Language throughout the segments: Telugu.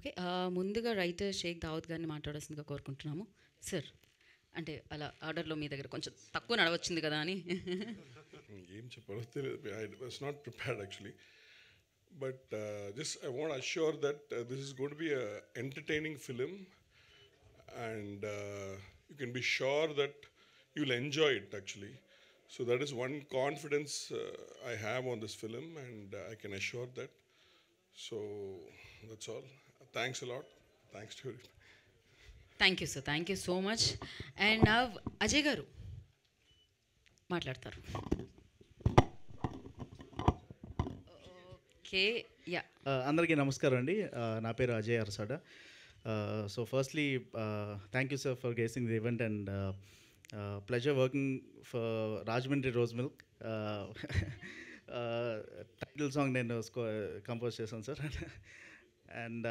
ఓకే. ముందుగా రైటర్ షేక్ దావుద్ గారిని మాట్లాడాల్సిందిగా కోరుకుంటున్నాము. సార్, అంటే అలా ఆర్డర్లో మీ దగ్గర కొంచెం తక్కువ నడవచ్చింది కదా అని. ఏం చెప్పాలో తెలియదు. I was not prepared actually. But just I want assure that this is going to be a entertaining film and you can be sure that you'll enjoy it actually. So that is one confidence I have on this film, and I can assure that. So that's all. Thanks a lot. Thanks to you. Thank you sir, thank you so much. And నా అజయ్ గారు మాట్లాడతారు. Okay, yeah. అందరికీ నమస్కారం అండి. నా పేరు Ajay Arasada. So firstly thank you sir for gracing the event and pleasure working for Rajahmundry rose milk. Title song నేను కంపోజ్ చేశాను sir. And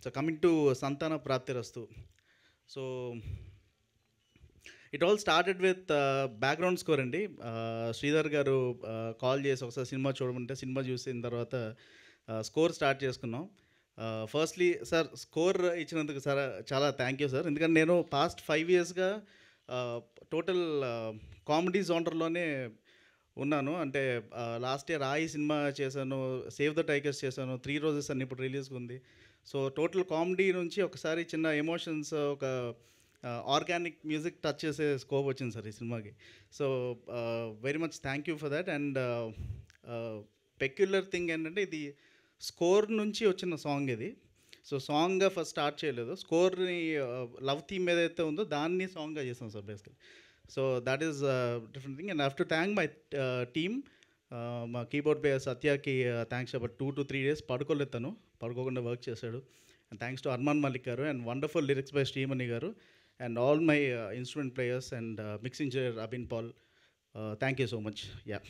so coming to Santhana Prapthirasthu. So it all started with background score అండి. శ్రీధర్ గారు కాల్ చేసి ఒకసారి సినిమా చూడమంటే సినిమా చూసిన తర్వాత స్కోర్ స్టార్ట్ చేసుకున్నాం. ఫస్ట్లీ సార్, స్కోర్ ఇచ్చినందుకు సార్ చాలా థ్యాంక్ యూ సార్. ఎందుకంటే నేను పాస్ట్ 5 yearsగా టోటల్ కామెడీ జోనర్లోనే ఉన్నాను. అంటే లాస్ట్ ఇయర్ రాయి సినిమా చేశాను, సేవ్ ద టైగర్స్ చేశాను, 3 రోజెస్ అని ఇప్పుడు రిలీజ్గా ఉంది. సో టోటల్ కామెడీ నుంచి ఒకసారి చిన్న ఎమోషన్స్, ఒక ఆర్గానిక్ మ్యూజిక్ టచ్ చేసే స్కోప్ వచ్చింది సార్ ఈ సినిమాకి. So very much thank you for that. And peculiar thing ఏంటంటే ఇది స్కోర్ నుంచి వచ్చిన సాంగ్ ఇది. సో సాంగ్గా ఫస్ట్ స్టార్ట్ చేయలేదు, స్కోర్ని లవ్ థీమ్ ఏదైతే ఉందో దాన్ని సాంగ్గా చేసాం sir basically. So that is different thing. And have to thank my team. మా keyboard player Satyaki thanks. About 2 to 3 days పడుకోలేదు, తను పడుకోకుండా వర్క్ చేశాడు. And thanks to Armaan Malik garu and wonderful lyrics by Sreemani garu and all my instrument players and mixing engineer Abin Paul. Thank you so much. Yeah,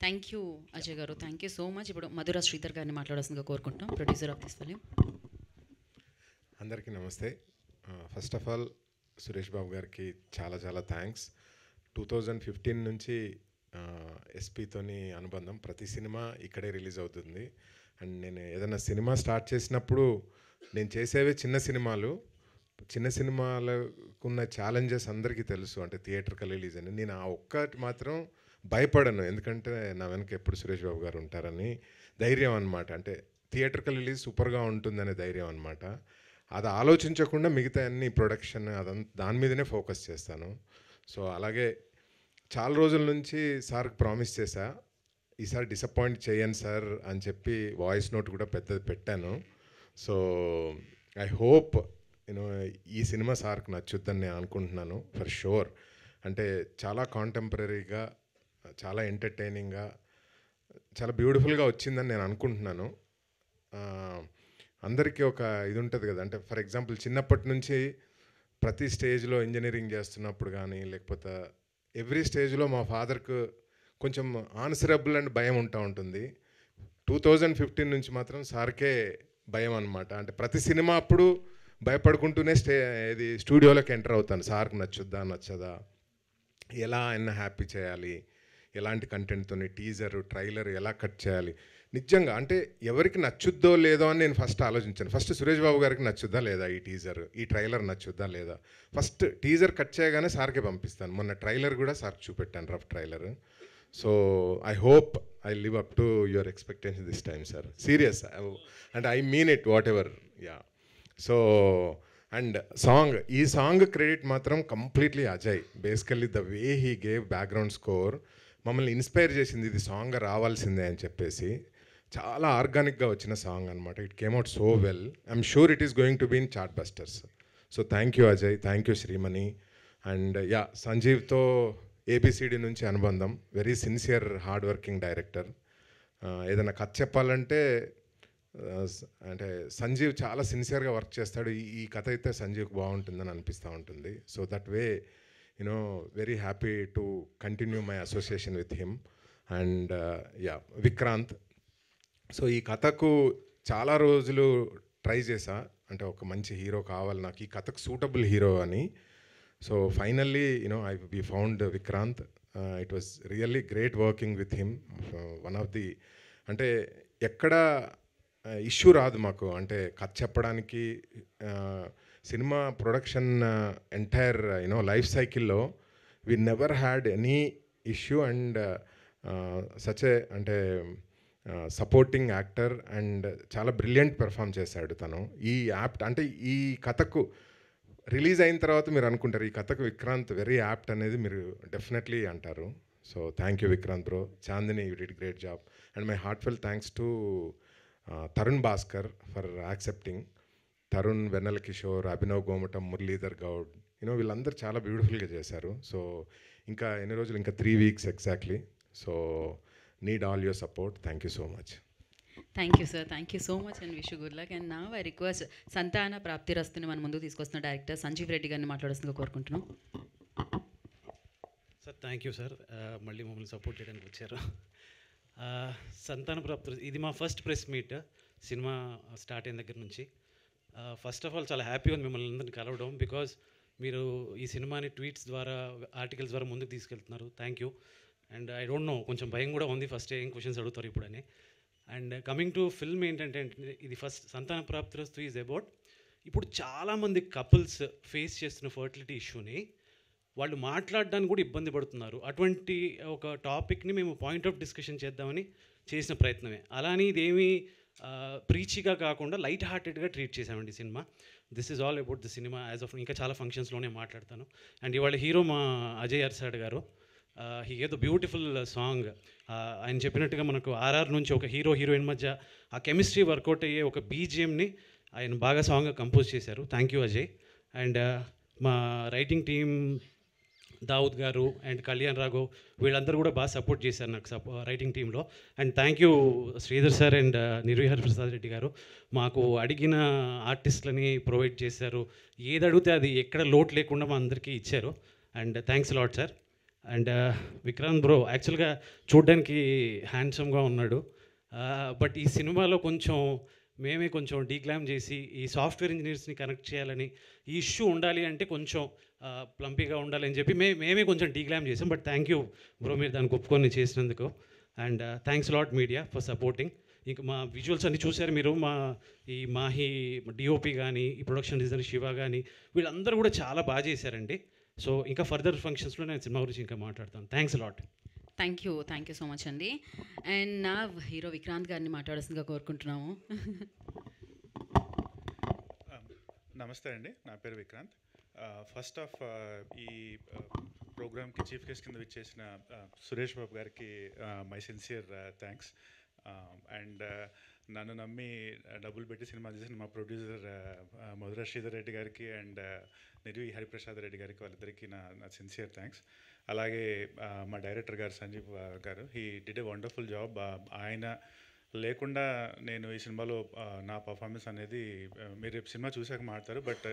thank you Ajay garu, thank you so much. ఇప్పుడు మధుర శ్రీధర్ గారిని మాట్లాడాల్సిందిగా కోరుకుంటాం, ప్రొడ్యూసర్ ఆఫ్ దిస్ ఫిలిం. అందరికీ నమస్తే. First of all Suresh Babu గారికి చాలా చాలా థ్యాంక్స్. 2015 నుంచి ఎస్పీతోని అనుబంధం. ప్రతి సినిమా ఇక్కడే రిలీజ్ అవుతుంది. అండ్ నేను ఏదైనా సినిమా స్టార్ట్ చేసినప్పుడు నేను చేసేవే చిన్న సినిమాలు. చిన్న సినిమాలకు ఉన్న ఛాలెంజెస్ అందరికీ తెలుసు, అంటే థియేటర్కి రిలీజ్ అని. నేను ఆ ఒక్కటి మాత్రం భయపడను, ఎందుకంటే నా వెనక ఎప్పుడు సురేష్ బాబు గారు ఉంటారని ధైర్యం అనమాట. అంటే థియేటర్కి రిలీజ్ సూపర్గా ఉంటుందనే ధైర్యం అనమాట. అది ఆలోచించకుండా మిగతా అన్ని ప్రొడక్షన్ అదంతా దాని మీదనే ఫోకస్ చేస్తాను. సో అలాగే చాలా రోజుల నుంచి సార్కి ప్రామిస్ చేశా, ఈసారి డిసప్పాయింట్ చేయను సార్ అని చెప్పి వాయిస్ నోట్ కూడా పెద్దది పెట్టాను. సో ఐ హోప్ యూనో ఈ సినిమా సార్కి నచ్చుద్దని నేను అనుకుంటున్నాను ఫర్ షూర్. అంటే చాలా కాంటెంపరీగా, చాలా ఎంటర్టైనింగ్గా, చాలా బ్యూటిఫుల్గా వచ్చిందని నేను అనుకుంటున్నాను. అందరికీ ఒక ఇది ఉంటుంది కదా, అంటే ఫర్ ఎగ్జాంపుల్ చిన్నప్పటి నుంచి ప్రతి స్టేజ్లో ఇంజనీరింగ్ చేస్తున్నప్పుడు కానీ లేకపోతే ఎవ్రీ స్టేజ్లో మా ఫాదర్కు కొంచెం ఆన్సరబుల్ అండ్ భయం ఉంటుంది. 2015 నుంచి మాత్రం సార్కే భయం అనమాట. అంటే ప్రతి సినిమా అప్పుడు భయపడుకుంటూనే ఇది స్టూడియోలోకి ఎంటర్ అవుతాను. సార్కి నచ్చుద్దా నచ్చదా, ఎలా ఆయన హ్యాపీ చేయాలి, ఎలాంటి కంటెంట్తో టీజర్ ట్రైలర్ ఎలా కట్ చేయాలి. నిజంగా అంటే ఎవరికి నచ్చుద్దో లేదో అని నేను ఫస్ట్ ఆలోచించాను. ఫస్ట్ సురేష్ బాబు గారికి నచ్చుద్దా లేదా ఈ టీజర్, ఈ ట్రైలర్ నచ్చుద్దా లేదా. ఫస్ట్ టీజర్ కట్ చేయగానే సార్కే పంపిస్తాను. మొన్న ట్రైలర్ కూడా సార్కి చూపెట్టాను, rough trailer. So I hope I live up to your expectation this time sir, serious. And I mean it whatever. Yeah. So and ఈ సాంగ్ క్రెడిట్ మాత్రం completely Ajay. Basically the way he gave background score మమ్మల్ని ఇన్స్పైర్ చేసింది, ఇది సాంగ్ రావాల్సిందే అని చెప్పేసి. చాలా ఆర్గానిక్గా వచ్చిన సాంగ్ అనమాట. It came out so well. I'm sure it is going to be in chartbusters. So thank you Ajay, thank you Sreemani. And yeah, సంజీవ్తో ఏబిసిడి నుంచి అనుబంధం. Very sincere hard working director. ఏదైనా కథ చెప్పాలంటే అంటే సంజీవ్ చాలా సిన్సియర్గా వర్క్ చేస్తాడు. ఈ కథ అయితే సంజీవ్కి బాగుంటుందని అనిపిస్తూ ఉంటుంది. So that way you know very happy to continue my association with him. And yeah, Vikrant. So ఈ కథకు చాలా రోజులు ట్రై చేశా, అంటే ఒక మంచి హీరో కావాలి నాకు, ఈ కథకు సూటబుల్ హీరో అని. So finally we found Vikrant. It was really great working with him. One of the అంటే ఎక్కడ ఇష్యూ రాదు మాకు. అంటే కథ చెప్పడానికి సినిమా ప్రొడక్షన్ ఎంటైర్ లైఫ్ సైకిల్లో we never had any issue. And such a అంటే సపోర్టింగ్ యాక్టర్ అండ్ చాలా బ్రిలియంట్ పెర్ఫామ్ చేశాడు తను. ఈ యాప్ట్ అంటే ఈ కథకు రిలీజ్ అయిన తర్వాత మీరు అనుకుంటారు ఈ కథకు విక్రాంత్ వెరీ యాప్ట్ అనేది మీరు డెఫినెట్లీ అంటారు. So thank you Vikrant bro. Chandini, you did great job. And my heartfelt thanks to Tarun Bhaskar for accepting. Tarun, Vennela Kishore, Abhinav Gomatam, Muralidhar Goud, వీళ్ళందరూ చాలా బ్యూటిఫుల్గా చేశారు. సో ఇంకా ఎన్ని రోజులు, ఇంకా 3 weeks exactly. So need all your support. Thank you so much. Thank you sir, thank you so much and wish good luck. And నా ఐ రిక్వెస్ట్ సంతాన ప్రాప్తిరస్తుని మన ముందుకు తీసుకొస్తున్న డైరెక్టర్ సంజీవ్ రెడ్డి గారిని మాట్లాడుతుందిగా కోరుకుంటున్నాం. సార్ థ్యాంక్ యూ సార్, మళ్ళీ మమ్మల్ని సపోర్ట్ చేయడానికి వచ్చారు. సంతాన ప్రాప్తి ఇది మా first press meet cinema start అయిన దగ్గర నుంచి. ఫస్ట్ ఆఫ్ ఆల్ చాలా హ్యాపీగా ఉంది మిమ్మల్ని అందరినీ కలవడం, బికాజ్ మీరు ఈ సినిమాని ట్వీట్స్ ద్వారా, ఆర్టికల్స్ ద్వారా ముందుకు తీసుకెళ్తున్నారు. Thank you. And I don't know, కొంచెం భయం కూడా ఉంది ఫస్ట్ ఏం క్వశ్చన్స్ అడుగుతారు ఇప్పుడని. అండ్ కమింగ్ టు ఫిల్మ్ ఏంటంటే, ఇది ఫస్ట్ సంతాన ప్రాప్తిరస్తు ఈజ్ అబౌట్ ఇప్పుడు చాలామంది కపుల్స్ ఫేస్ చేస్తున్న ఫర్టిలిటీ ఇష్యూని వాళ్ళు మాట్లాడడానికి కూడా ఇబ్బంది పడుతున్నారు. అటువంటి ఒక టాపిక్ని మేము పాయింట్ ఆఫ్ డిస్కషన్ చేద్దామని చేసిన ప్రయత్నమే. అలానే ఇదేమీ ప్రీచిగా కాకుండా లైట్ హార్టెడ్గా ట్రీట్ చేసామండి cinema. This is all about the cinema as of. ఇంకా చాలా ఫంక్షన్స్లోనే మాట్లాడతాను. అండ్ ఇవాళ హీరో మా అజయ్ అర్సాడ్ గారు, హీ ఏదో బ్యూటిఫుల్ సాంగ్. ఆయన చెప్పినట్టుగా మనకు ఆర్ఆర్ నుంచి ఒక హీరో హీరోయిన్ మధ్య ఆ కెమిస్ట్రీ వర్కౌట్ అయ్యే ఒక బీజిఎంని ఆయన బాగా సాంగ్గా కంపోజ్ చేశారు. Thank you Ajay. అండ్ మా రైటింగ్ టీమ్ దావుద్ గారు అండ్ కళ్యాణ్ రాఘవ్ వీళ్ళందరూ కూడా బాగా సపోర్ట్ చేశారు నాకు రైటింగ్ టీంలో. And thank you Sridhar sir and Nirvihar Prasad Reddy గారు. మాకు అడిగిన ఆర్టిస్టులని ప్రొవైడ్ చేశారు. ఏది అడిగితే అది ఎక్కడ లోటు లేకుండా మా అందరికీ ఇచ్చారు. And thanks lot sir. And Vikrant bro యాక్చువల్గా చూడ్డానికి హ్యాండ్సమ్గా ఉన్నాడు, బట్ ఈ సినిమాలో మేమే కొంచెం డీగ్లామ్ చేసి ఈ సాఫ్ట్వేర్ ఇంజనీర్స్ని కనెక్ట్ చేయాలని, ఈ ఇష్యూ ఉండాలి అంటే కొంచెం ప్లంపీగా ఉండాలి అని చెప్పి మేమే కొంచెం డీగ్లామ్ చేసాం. బట్ థ్యాంక్ యూ బ్రో, మీరు దాన్ని ఒప్పుకొని చేసినందుకు. And thanks lot media for supporting. ఇంకా మా విజువల్స్ అన్నీ చూశారు మీరు. ఈ మాహి డిఓపి కానీ, ఈ ప్రొడక్షన్ డిజైనర్ శివ కానీ వీళ్ళందరూ కూడా చాలా బాగా చేశారండి. సో ఇంకా ఫర్దర్ ఫంక్షన్స్లో నేను సినిమా గురించి ఇంకా మాట్లాడతాను. Thanks lot. Thank you so much అండి. అండ్ నా హీరో విక్రాంత్ గారిని మాట్లాడాల్సిందిగా కోరుకుంటున్నాము. నమస్తే అండి, నా పేరు విక్రాంత్. ఫస్ట్ ఆఫ్ ఈ ప్రోగ్రామ్కి చీఫ్ గెస్ట్ కింద విచ్చేసిన సురేష్ బాబు గారికి మై సిన్సియర్ థ్యాంక్స్. అండ్ నన్ను నమ్మి డబ్బులు పెట్టి సినిమా చేసిన మా ప్రొడ్యూసర్ మధుర శ్రీధర్ రెడ్డి గారికి అండ్ నిర్వి హరిప్రసాద్ రెడ్డి గారికి, వాళ్ళిద్దరికీ నా సిన్సియర్ థ్యాంక్స్. అలాగే మా డైరెక్టర్ గారు సంజీవ్ గారు, he did a wonderful job. ఆయన లేకుండా నేను ఈ సినిమాలో నా పర్ఫార్మెన్స్ అనేది మీరు రేపు సినిమా చూసాక మాట్లాడతారు, బట్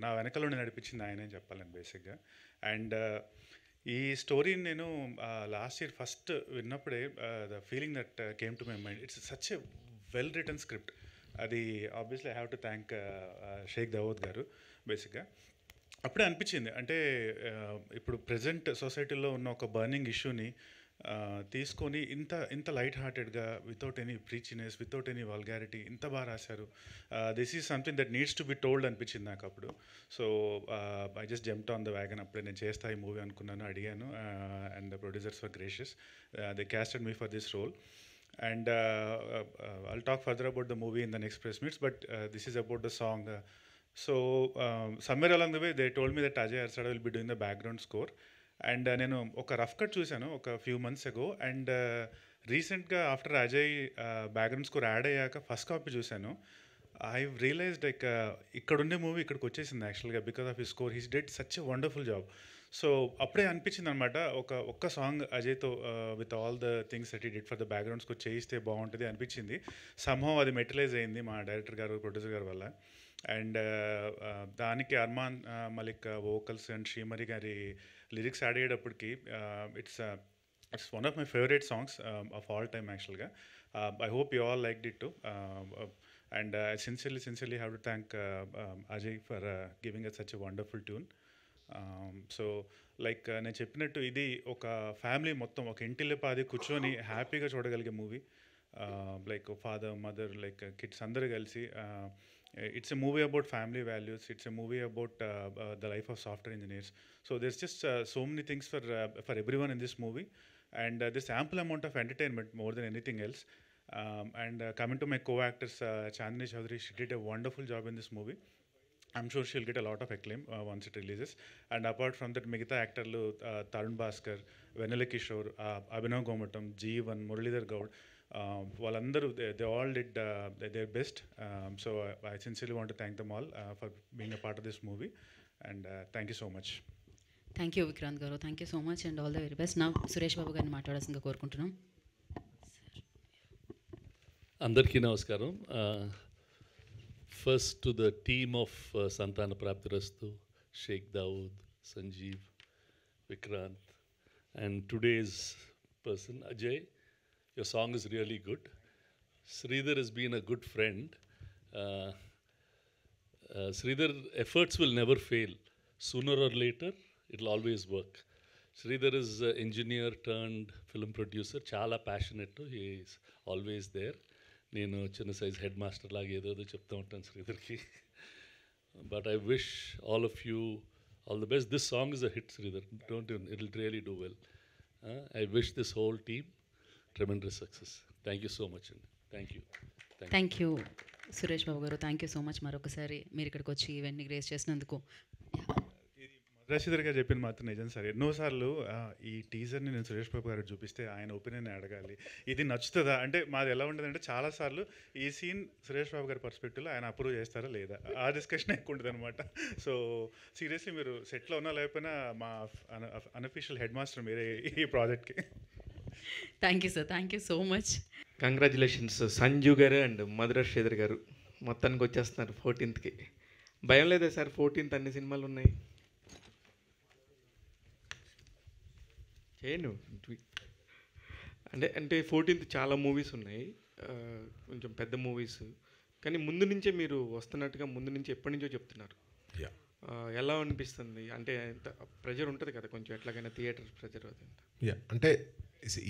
నా వెనకలో నడిపించింది ఆయనే చెప్పాలని బేసిక్గా. అండ్ ఈ స్టోరీని నేను లాస్ట్ ఇయర్ ఫస్ట్ విన్నప్పుడే the feeling that came to my mind, it's such a well written script. అది obviously I have to thank Sheikh Dawood గారు. బేసిక్గా అప్పుడే అనిపించింది, అంటే ఇప్పుడు ప్రజెంట్ సొసైటీలో ఉన్న ఒక బర్నింగ్ ఇష్యూని తీసుకొని ఇంత లైట్ హార్టెడ్గా, without any preachiness, without any vulgarity ఇంత బాగా రాశారు. This is something that needs to be told అనిపించింది నాకు అప్పుడు. So I just jumped on the wagon. అప్పుడే నేను చేస్తా ఈ మూవీ అనుకున్నాను, అడిగాను. And the producers were gracious. They casted me for this role. And I'll talk further about the movie in the next press meets, but this is about the song. So somewhere along the way they told me that Ajay Arsada will be doing the background score. And నేను ఒక రఫ్ కట్ చూశాను ఒక ఫ్యూ మంత్స్ అగో. అండ్ రీసెంట్గా after Ajay background score add అయ్యాక ఫస్ట్ కాపీ చూశాను. ఐ రియలైజ్డ్ లైక్ ఇక్కడ ఉండే మూవీ ఇక్కడికి వచ్చేసింది యాక్చువల్గా because of his score. He's did such a wonderful job. So అప్పుడే అనిపించింది అనమాట, ఒక్క సాంగ్ అజయ్తో with all the things that he did for the background score చేయిస్తే బాగుంటుంది అనిపించింది. సమ్హౌ అది మెటీరియలైజ్ అయింది మా డైరెక్టర్ గారు, ప్రొడ్యూసర్ గారి వల్ల. అండ్ దానికి అర్మాన్ మలిక్ వోకల్స్ అండ్ శ్రీమరి గారి లిరిక్స్ యాడ్ అయ్యేటప్పటికి it's one of my favourite songs of all time యాక్చువల్గా. I hope you all like it too. And I sincerely have to thank Ajay for giving us such a wonderful tune. So like నేను చెప్పినట్టు ఇది ఒక ఫ్యామిలీ మొత్తం ఒక ఇంటిల్లిపాది కూర్చొని హ్యాపీగా చూడగలిగే movie. Like father mother like kids అందరూ కలిసి it's a movie about family values. It's a movie about the life of software engineers. So there's just so many things for everyone in this movie, and there's ample amount of entertainment more than anything else. And coming to my co-actors, Chandni Chaudhary, she did a wonderful job in this movie. I'm sure she'll get a lot of acclaim once it releases. And apart from that, మిగతా యాక్టర్లు తరుణ్ భాస్కర్, వెన్నెల కిషోర్, అభినవ్ గోమటం, జీవన్, మురళీధర్ గౌడ్, వాళ్ళందరూ they all did their best. So I sincerely want to thank them all for being a part of this movie, and thank you so much. Thank you Vikrant గారు, thank you so much and all the very best. నా సురేష్ బాబు గారిని మాట్లాడాల్సిందిగా కోరుకుంటున్నాం. అందరికీ నమస్కారం. First to the team of Santana Praptirastu, Sheikh Dawood, Sanjeev, Vikrant, and today's person, Ajay. Your song is really good. Sridhar has been a good friend. Sridhar efforts will never fail. Sooner or later, it'll always work. Sridhar is an engineer turned film producer. Chala passionate. He is always there. నేను చిన్న సైజ్ హెడ్ మాస్టర్ లాగా ఏదో చెప్తూ ఉంటాను శ్రీధర్కి. But I wish all of you all the best. This song is a hit Sridhar, don't it will really do well. I wish this whole team tremendous success. Thank you so much అండి. Thank you. Thank you Suresh Babu గారు, థ్యాంక్ యూ సో మచ్ మరొకసారి మీరు ఇక్కడికి వచ్చి ఇవన్నీ గ్రేస్ చేసినందుకు. మద్రాశీధర్ గారు చెప్పింది మాత్రం నిజం సార్. ఎన్నోసార్లు ఈ టీజర్ని నేను సురేష్ బాబు గారికి చూపిస్తే ఆయన ఒపీనియన్ అడగాలి, ఇది నచ్చుతుందా అంటే. మాది ఎలా ఉంటుందంటే చాలాసార్లు ఈ సీన్ సురేష్ బాబు గారి పర్స్పెక్టివ్లో ఆయన అప్రూవ్ చేస్తారా లేదా ఆ డిస్కషన్ ఎక్కువ ఉంటుంది అనమాట. సో సీరియస్లీ మీరు సెట్లో ఉన్నా లేకపోయినా మా అన్అఫీషియల్ హెడ్ మాస్టర్ మీరే ఈ ప్రాజెక్ట్కి. Thank you sir, thank you so much. Congratulations Sanju గారు అండ్ మధురాజ్ శ్రీధర్ గారు. మొత్తానికి వచ్చేస్తున్నారు 14th. భయం లేదా సార్? 14th అన్ని సినిమాలు ఉన్నాయి. చేయను అంటే 14th చాలా మూవీస్ ఉన్నాయి, కొంచెం పెద్ద మూవీస్. కానీ ముందు నుంచే మీరు వస్తున్నట్టుగా ముందు నుంచి ఎప్పటి నుంచో చెప్తున్నారు. ఎలా అనిపిస్తుంది? అంటే ప్రెజర్ ఉంటుంది కదా కొంచెం, ఎట్లాగైనా థియేటర్ ప్రెజర్ అదంతా. అంటే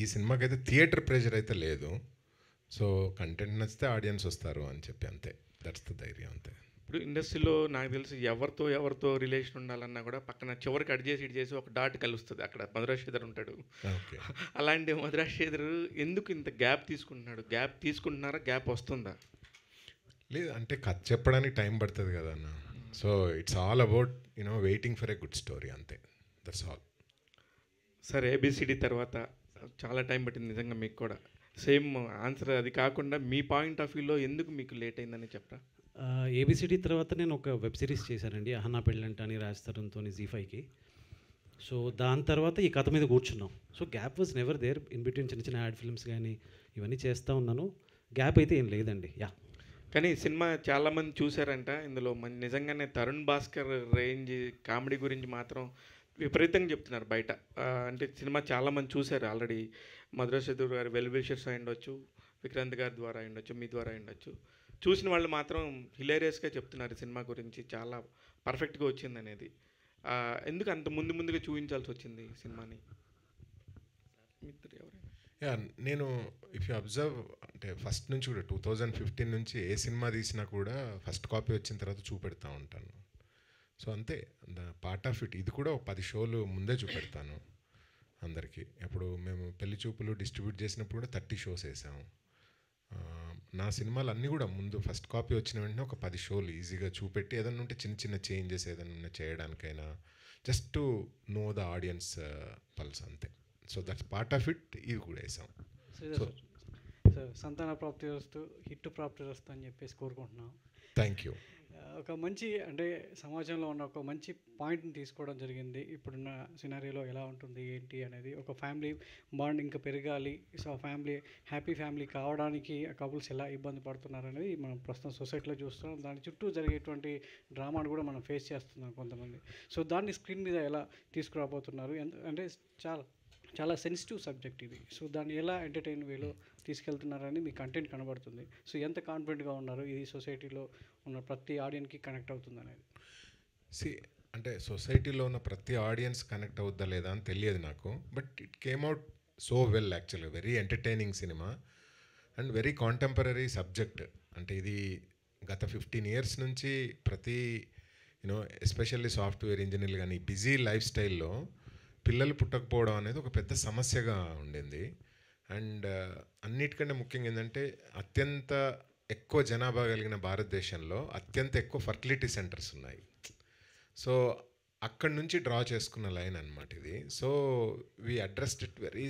ఈ సినిమాకి అయితే థియేటర్ ప్రెజర్ అయితే లేదు. సో కంటెంట్ నచ్చితే ఆడియన్స్ వస్తారు అని చెప్పి అంతే. దట్స్ ద ధైర్యం అంతే. ఇప్పుడు ఇండస్ట్రీలో నాకు తెలిసి ఎవరితో రిలేషన్ ఉండాలన్నా కూడా పక్కన చివరికి అడ్ చేసి ఇటు చేసి ఒక డాట్ కలుస్తుంది. అక్కడ మధురాజ్ శ్రీధర్ ఉంటాడు. అలాంటి మధురాజ్ శ్రీధర్ ఎందుకు ఇంత గ్యాప్ తీసుకుంటున్నాడు? గ్యాప్ తీసుకుంటున్నారా? గ్యాప్ వస్తుందా? లేదు అంటే కథ చెప్పడానికి టైం పడుతుంది కదా అన్న. So it's all about waiting for a good story అంతే. That's all. సరే, ఏబిసిడి తర్వాత చాలా టైం పట్టింది నిజంగా మీకు కూడా. సేమ్ ఆన్సర్ అది కాకుండా మీ పాయింట్ ఆఫ్ వ్యూలో ఎందుకు మీకు లేట్ అయిందని చెప్పరా? ఏబిసిడి తర్వాత నేను ఒక వెబ్ సిరీస్ చేశానండి, అహనా పెళ్ళంట అని రాజ్ తరుణ్తో జీ5కి. సో దాని తర్వాత ఈ కథ మీద కూర్చున్నాం. So gap was never there. In between చిన్న చిన్న యాడ్ ఫిల్మ్స్ కానీ ఇవన్నీ చేస్తూ ఉన్నాను. గ్యాప్ అయితే ఏం లేదండి. కానీ సినిమా చాలామంది చూసారంట. ఇందులో నిజంగానే తరుణ్ భాస్కర్ రేంజ్ కామెడీ గురించి మాత్రం విపరీతంగా చెప్తున్నారు బయట. అంటే సినిమా చాలామంది చూశారు ఆల్రెడీ. మధురాజ్ శ్రీధర్ గారు వెల్ విషర్స్ అయి ఉండొచ్చు, విక్రాంత్ గారి ద్వారా అయి ఉండొచ్చు, మీ ద్వారా అయి ఉండొచ్చు. చూసిన వాళ్ళు మాత్రం హిలేరియస్గా చెప్తున్నారు సినిమా గురించి, చాలా పర్ఫెక్ట్గా వచ్చింది అనేది. ఎందుకు అంత ముందుగా చూపించాల్సి వచ్చింది సినిమాని? నేను ఇఫ్ యూ అబ్జర్వ్ అంటే ఫస్ట్ నుంచి కూడా 2015 నుంచి ఏ సినిమా తీసినా కూడా ఫస్ట్ కాపీ వచ్చిన తర్వాత చూపెడతా ఉంటాను. సో అంతే, పార్ట్ ఆఫ్ ఇట్. ఇది కూడా 10 షోలు ముందే చూపెడతాను అందరికీ. అప్పుడు మేము పెళ్లి చూపులు డిస్ట్రిబ్యూట్ చేసినప్పుడు కూడా 30 షోస్ వేసాము. నా సినిమాలు అన్నీ కూడా ముందు ఫస్ట్ కాపీ వచ్చిన వెంటనే ఒక 10 షోలు ఈజీగా చూపెట్టి ఏదైనా ఉంటే చిన్న చిన్న చేంజెస్ ఏదైనా చేయడానికైనా just to know the audience pulse అంతే. So that's part of it. ఇవి కూడా వేసాం. సో సంతాన ప్రాప్తి వస్తూ హిట్ ప్రాప్తి వస్తూ అని చెప్పేసి కోరుకుంటున్నాం. Thank you. ఒక మంచి అంటే సమాజంలో ఉన్న ఒక మంచి పాయింట్ని తీసుకోవడం జరిగింది. ఇప్పుడున్న సినారియోలో ఎలా ఉంటుంది ఏంటి అనేది, ఒక ఫ్యామిలీ బాండ్ ఇంకా పెరగాలి. సో ఫ్యామిలీ హ్యాపీ ఫ్యామిలీ కావడానికి కపుల్స్ ఎలా ఇబ్బంది పడుతున్నారు అనేది మనం ప్రస్తుతం సొసైటీలో చూస్తున్నాం. దాని చుట్టూ జరిగేటువంటి డ్రామాను కూడా మనం ఫేస్ చేస్తున్నాం కొంతమంది. సో దాన్ని స్క్రీన్ మీద ఎలా తీసుకురాబోతున్నారు అంటే చాలా సెన్సిటివ్ సబ్జెక్ట్ ఇది. సో దాన్ని ఎలా ఎంటర్టైన్ వేలో తీసుకెళ్తున్నారని మీ కంటెంట్ కనబడుతుంది. సో ఎంత కాన్ఫిడెంట్గా ఉన్నారు ఇది సొసైటీలో ఉన్న ప్రతి ఆడియన్స్కి కనెక్ట్ అవుతుంది అనేది? అంటే సొసైటీలో ఉన్న ప్రతి ఆడియన్స్ కనెక్ట్ అవుద్దా లేదా అని తెలియదు నాకు. But it came out so well actually. Very entertaining cinema. And very contemporary subject. అంటే ఇది గత 15 years నుంచి ప్రతి ఎస్పెషల్లీ సాఫ్ట్వేర్ ఇంజనీర్లు కానీ బిజీ లైఫ్ స్టైల్లో పిల్లలు పుట్టకపోవడం అనేది ఒక పెద్ద సమస్యగా ఉండింది. అండ్ అన్నిటికంటే ముఖ్యంగా ఏంటంటే అత్యంత ఎక్కువ జనాభా కలిగిన భారతదేశంలో అత్యంత ఎక్కువ ఫర్టిలిటీ సెంటర్స్ ఉన్నాయి. సో అక్కడి నుంచి డ్రా చేసుకున్న లైన్ అనమాట ఇది. So we addressed it very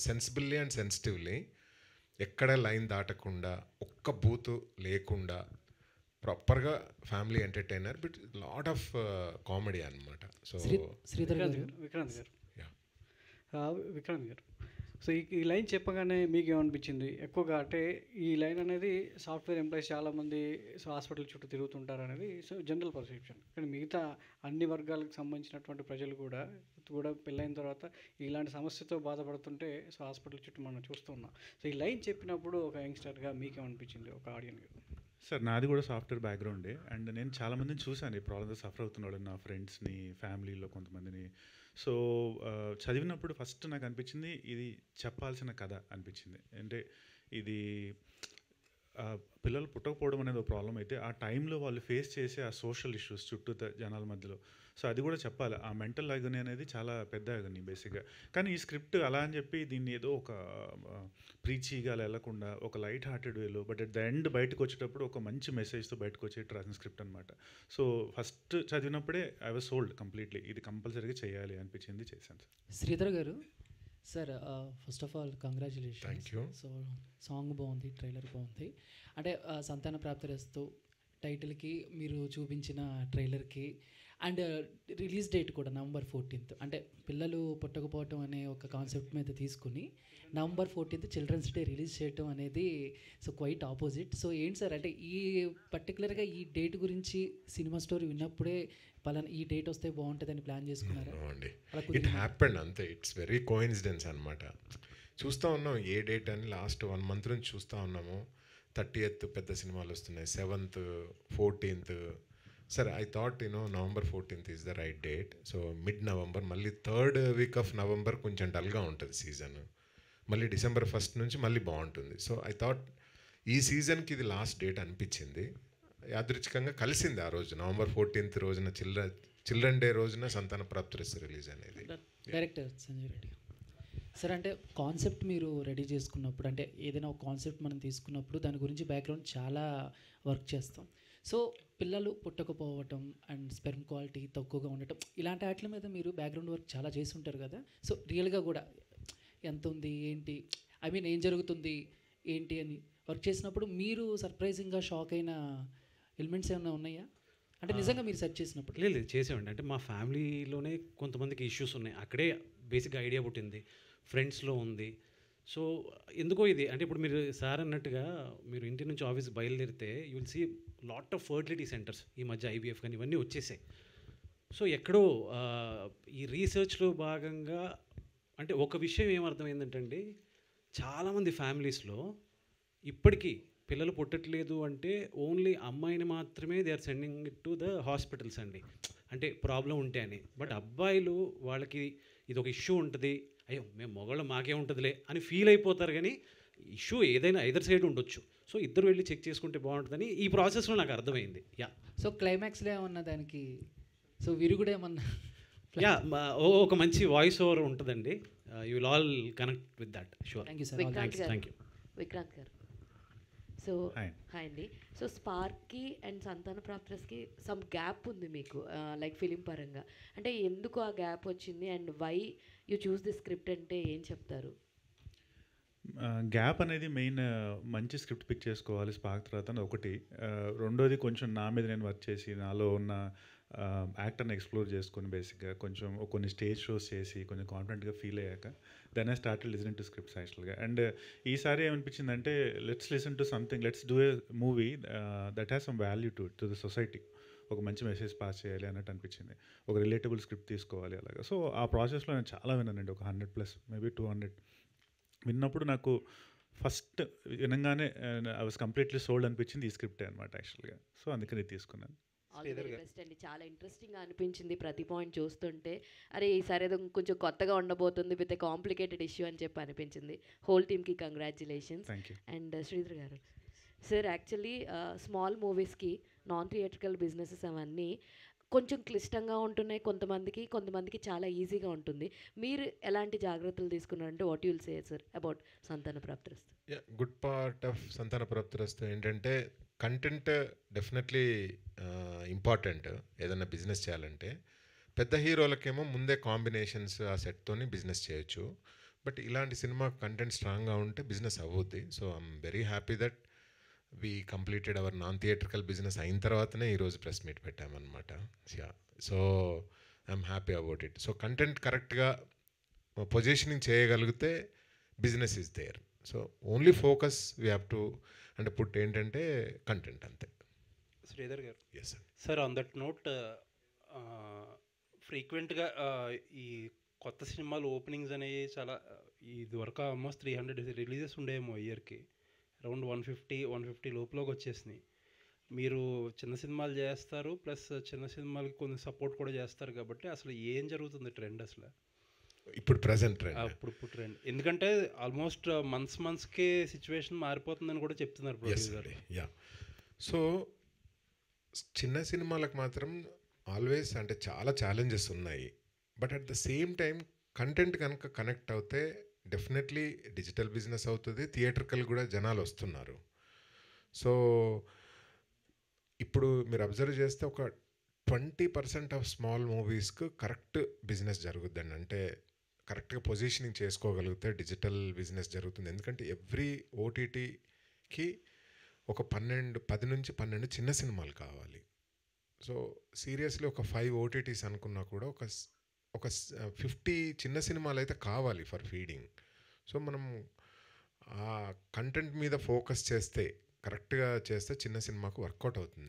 sensibly and sensitively. ఎక్కడ లైన్ దాటకుండా, ఒక్క బూతు లేకుండా ప్రాపర్గా family entertainer but lot of comedy అనమాట. సో శ్రీధర్ గారు, విక్రాంత్ గారు, విక్రాంత్ గారు, సో ఈ లైన్ చెప్పగానే మీకు ఏమనిపించింది? ఎక్కువగా అంటే ఈ లైన్ అనేది సాఫ్ట్వేర్ ఎంప్లాయీస్ చాలామంది సో హాస్పిటల్ చుట్టూ తిరుగుతుంటారు అనేది సో జనరల్ పర్సెప్షన్. కానీ మిగతా అన్ని వర్గాలకు సంబంధించినటువంటి ప్రజలు కూడా పెళ్ళైన తర్వాత ఇలాంటి సమస్యతో బాధపడుతుంటే సో హాస్పిటల్ చుట్టూ మనం చూస్తున్నాం. సో ఈ లైన్ చెప్పినప్పుడు ఒక యంగ్స్టర్గా మీకేమనిపించింది, ఒక ఆడియన్గా? సార్ నాది కూడా సాఫ్ట్వేర్ బ్యాక్గ్రౌండే. అండ్ నేను చాలామందిని చూశాను ఈ ప్రాబ్లమ్తో సఫర్ అవుతున్న వాళ్ళు, నా ఫ్రెండ్స్ని, ఫ్యామిలీలో కొంతమందిని. సో చదివినప్పుడు ఫస్ట్ నాకు అనిపించింది ఇది చెప్పాల్సిన కథ అనిపించింది. అంటే ఇది పిల్లలు పుట్టకపోవడం అనేది ఒక ప్రాబ్లం అయితే ఆ టైంలో వాళ్ళు ఫేస్ చేసే ఆ సోషల్ ఇష్యూస్ చుట్టూ జనాల మధ్యలో, సో అది కూడా చెప్పాలి. ఆ మెంటల్ అగని అనేది చాలా పెద్ద అగని బేసిక్గా. కానీ ఈ స్క్రిప్ట్ అలా అని చెప్పి దీన్ని ఏదో ఒక ప్రీచీగా వెళ్లకుండా ఒక లైట్ హార్టెడ్ వేలో బట్ అట్ ద ఎండ్ బయటకు వచ్చేటప్పుడు ఒక మంచి మెసేజ్తో బయటకు వచ్చేట్టు రాసిన స్క్రిప్ట్ అనమాట. సో ఫస్ట్ చదివినప్పుడే ఐ వాజ్ సోల్డ్ కంప్లీట్లీ, ఇది కంపల్సరీగా చేయాలి అనిపించింది, చేశాను సార్. శ్రీధర్ గారు, sir first of all congratulations. Thank you. So song బాగుంది, ట్రైలర్ బాగుంది. అంటే సంతాన ప్రాప్తిరస్తు టైటిల్కి మీరు చూపించిన ట్రైలర్కి అండ్ రిలీజ్ డేట్ కూడా November 14th. అంటే పిల్లలు పుట్టకపోవటం అనే ఒక కాన్సెప్ట్ మీద తీసుకుని November 14th children's day release చేయటం అనేది సో క్వైట్ ఆపోజిట్. సో ఏంటి సార్, అంటే ఈ పర్టికులర్గా ఈ డేట్ గురించి సినిమా స్టోరీ విన్నప్పుడే పలానా ఈ డేట్ వస్తే బాగుంటుందని ప్లాన్ చేసుకున్నారా? అండి, ఇట్ హ్యాపెండ్ అంతే. ఇట్స్ వెరీ కోఇన్సిడెన్స్ అనమాట. చూస్తూ ఉన్నాం ఏ డేట్ అని, లాస్ట్ 1 month నుంచి చూస్తూ ఉన్నాము. 30th పెద్ద సినిమాలు వస్తున్నాయి, 7th, 14th. సరే I thought November 14th is the right date. So mid-November, మళ్ళీ 3rd week of November కొంచెం డల్గా ఉంటుంది సీజన్, మళ్ళీ December 1st నుంచి మళ్ళీ బాగుంటుంది. సో ఐ థాట్ ఈ సీజన్కి ఇది లాస్ట్ డేట్ అనిపించింది. యాదృచ్ఛికంగా కలిసింది ఆ రోజు November 14th రోజున, చిల్డ్రన్ డే రోజున సంతాన ప్రాప్తిరస్తు రిలీజ్ అనేది. డైరెక్టర్ సంజయ్ రెడ్డి సార్, అంటే కాన్సెప్ట్ మీరు రెడీ చేసుకున్నప్పుడు, అంటే ఏదైనా ఒక కాన్సెప్ట్ మనం తీసుకున్నప్పుడు దాని గురించి బ్యాక్గ్రౌండ్ చాలా వర్క్ చేస్తాం. సో పిల్లలు పుట్టకపోవటం అండ్ స్పెర్మ్ క్వాలిటీ తక్కువగా ఉండటం ఇలాంటి వాటి మీద మీరు బ్యాక్గ్రౌండ్ వర్క్ చాలా చేసి ఉంటారు కదా. సో రియల్గా కూడా ఎంత ఉంది ఏంటి, ఐ మీన్ ఏం జరుగుతుంది ఏంటి అని వర్క్ చేసినప్పుడు మీరు సర్ప్రైజింగ్గా షాక్ అయిన ఎలిమెంట్స్ ఏమైనా ఉన్నాయా? అంటే నిజంగా మీరు సెర్చ్ చేసినప్పుడు? లేదు చేసేవండి. అంటే మా ఫ్యామిలీలోనే కొంతమందికి ఇష్యూస్ ఉన్నాయి, అక్కడే బేసిక్గా ఐడియా పుట్టింది, ఫ్రెండ్స్లో ఉంది. సో ఎందుకో ఇది అంటే ఇప్పుడు మీరు సార్ అన్నట్టుగా మీరు ఇంటి నుంచి ఆఫీస్ బయలుదేరితే you will see lot of fertility centres, ఈ మధ్య IVF కానీ ఇవన్నీ వచ్చేసాయి. సో ఎక్కడో ఈ రీసెర్చ్లో భాగంగా అంటే ఒక విషయం ఏమర్థమైందంటే చాలామంది ఫ్యామిలీస్లో ఇప్పటికీ పిల్లలు పుట్టట్లేదు అంటే ఓన్లీ అమ్మాయిని మాత్రమే they are sending it to the hospitals అండి, అంటే ప్రాబ్లం ఉంటే అని. బట్ అబ్బాయిలు వాళ్ళకి ఇది ఒక ఇష్యూ ఉంటుంది, అయ్యో మేము మొగళ్ళు మాకే ఉంటుందిలే అని ఫీల్ అయిపోతారు. కానీ ఇష్యూ ఏదైనా ఐదర్ సైడ్ ఉండొచ్చు. సో ఇద్దరు వెళ్ళి చెక్ చేసుకుంటే బాగుంటుందని ఈ ప్రాసెస్లో నాకు అర్థమైంది. యా, సో క్లైమాక్స్లో ఏమన్నా దానికి సో విరుగుడు ఏమన్నా? యా, ఒక మంచి వాయిస్ ఓవర్ ఉంటుందండి. You will all connect with that. Sure. Thank you sir. Thank you. Vikrant గారు, సో హాయ్ అండి. సో స్పార్క్కి అండ్ సంతాన ప్రాప్తిరస్తకి సమ్ గ్యాప్ ఉంది మీకు, లైక్ ఫిలిం పరంగా. అంటే ఎందుకు ఆ గ్యాప్ వచ్చింది and why you choose the script అంటే ఏం చెప్తారు? గ్యాప్ అనేది మెయిన్, మంచి స్క్రిప్ట్ పిక్ చేసుకోవాలి స్పార్క్ తర్వాత ఒకటి. రెండోది కొంచెం నా మీద నేను వర్క్ చేసి నాలో ఉన్న యాక్టర్ని ఎక్స్ప్లోర్ చేసుకొని బేసిక్గా కొంచెం కొన్ని స్టేజ్ షోస్ చేసి కొంచెం కాన్ఫిడెంట్గా ఫీల్ అయ్యాక then I started listening to scripts యాక్చువల్గా. అండ్ ఈసారి ఏమనిపించిందంటే let's listen to something, let's do a movie that has some value to the society. ఒక మంచి మెసేజ్ పాస్ చేయాలి అన్నట్టు అనిపించింది. ఒక రిలేటబుల్ స్క్రిప్ట్ తీసుకోవాలి అలాగా. సో ఆ ప్రాసెస్లో నేను చాలా విన్నానండి, ఒక 100+ మేబీ 200 విన్నప్పుడు నాకు ఫస్ట్ వినగానే ఐ వాజ్ కంప్లీట్లీ సోల్డ్ అనిపించింది ఈ స్క్రిప్టే అనమాట యాక్చువల్గా. సో అందుకని తీసుకున్నాను. ఆల్ ది వెరీ బెస్ట్ అండి. చాలా ఇంట్రెస్టింగ్గా అనిపించింది ప్రతి పాయింట్ చూస్తుంటే. అరే ఈసారి ఏదో కొంచెం కొత్తగా ఉండబోతుంది విత్ ఏ కాంప్లికేటెడ్ ఇష్యూ అని చెప్పి అనిపించింది. హోల్ టీమ్కి కంగ్రాచులేషన్స్. అండ్ శ్రీధర్ గారు, సార్ యాక్చువల్లీ స్మాల్ మూవీస్కి నాన్ థియేట్రికల్ బిజినెసెస్ అవన్నీ కొంచెం క్లిష్టంగా ఉంటున్నాయి కొంతమందికి చాలా ఈజీగా ఉంటుంది. మీరు ఎలాంటి జాగ్రత్తలు తీసుకున్నారంటే what you'll say sir about Santhana Prapthirasthu? Good part of Santhana Prapthirasthu ఏంటంటే కంటెంట్ డెఫినెట్లీ ఇంపార్టెంట్ ఏదైనా బిజినెస్ చేయాలంటే. పెద్ద హీరోలకేమో ముందే కాంబినేషన్స్ ఆ సెట్తోని బిజినెస్ చేయొచ్చు. బట్ ఇలాంటి సినిమా కంటెంట్ స్ట్రాంగ్గా ఉంటే బిజినెస్ అవ్వుద్ది. So I'm very happy that we completed our non theatrical business అయిన తర్వాతనే ఈరోజు ప్రెస్ మీట్ పెట్టామన్నమాట. So I'm happy about it. So content కరెక్ట్గా పొజిషనింగ్ చేయగలిగితే business is there. So only focus we have to అంటే పుట్ ఏంటంటే కంటెంట్ అంతే. Sridhar garu, yes sir on that note ఫ్రీక్వెంట్గా ఈ కొత్త సినిమాలు ఓపెనింగ్స్ అనేవి చాలా ఇది వరకు ఆల్మోస్ట్ 300 రిలీజెస్ ఉండేమో ఇయర్కి. అరౌండ్ 150 లోపలకి వచ్చేసినాయి. మీరు చిన్న సినిమాలు చేస్తారు ప్లస్ చిన్న సినిమాలకి కొన్ని సపోర్ట్ కూడా చేస్తారు కాబట్టి అసలు ఏం జరుగుతుంది ట్రెండ్ అసలు ఇప్పుడు ప్రజెంట్ ట్రెండ్? ఇప్పుడు ట్రెండ్ ఎందుకంటే ఆల్మోస్ట్ మంత్స్కి సిచ్యువేషన్ మారిపోతుందని కూడా చెప్తున్నారు ప్రొడ్యూసర్. సో చిన్న సినిమాలకు మాత్రం ఆల్వేస్ అంటే చాలా ఛాలెంజెస్ ఉన్నాయి. But at the same time content కనుక కనెక్ట్ అవుతే డెఫినెట్లీ డిజిటల్ బిజినెస్ అవుతుంది, థియేటర్కల్ కూడా జనాలు వస్తున్నారు. సో ఇప్పుడు మీరు అబ్జర్వ్ చేస్తే ఒక 20% ఆఫ్ స్మాల్ మూవీస్కు కరెక్ట్ బిజినెస్ జరుగుద్దండి. అంటే కరెక్ట్గా పొజిషనింగ్ చేసుకోగలిగితే డిజిటల్ బిజినెస్ జరుగుతుంది. ఎందుకంటే ఎవ్రీ ఓటీటీకి ఒక 10 నుంచి 12 చిన్న సినిమాలు కావాలి. సో సీరియస్లీ ఒక 5 ఓటీటీస్ అనుకున్నా కూడా ఒక 50 చిన్న సినిమాలు అయితే కావాలి ఫర్ ఫీడింగ్. సో మనం ఆ కంటెంట్ మీద ఫోకస్ చేస్తే కరెక్ట్గా చేస్తే చిన్న సినిమాకు వర్కౌట్ అవుతుంది.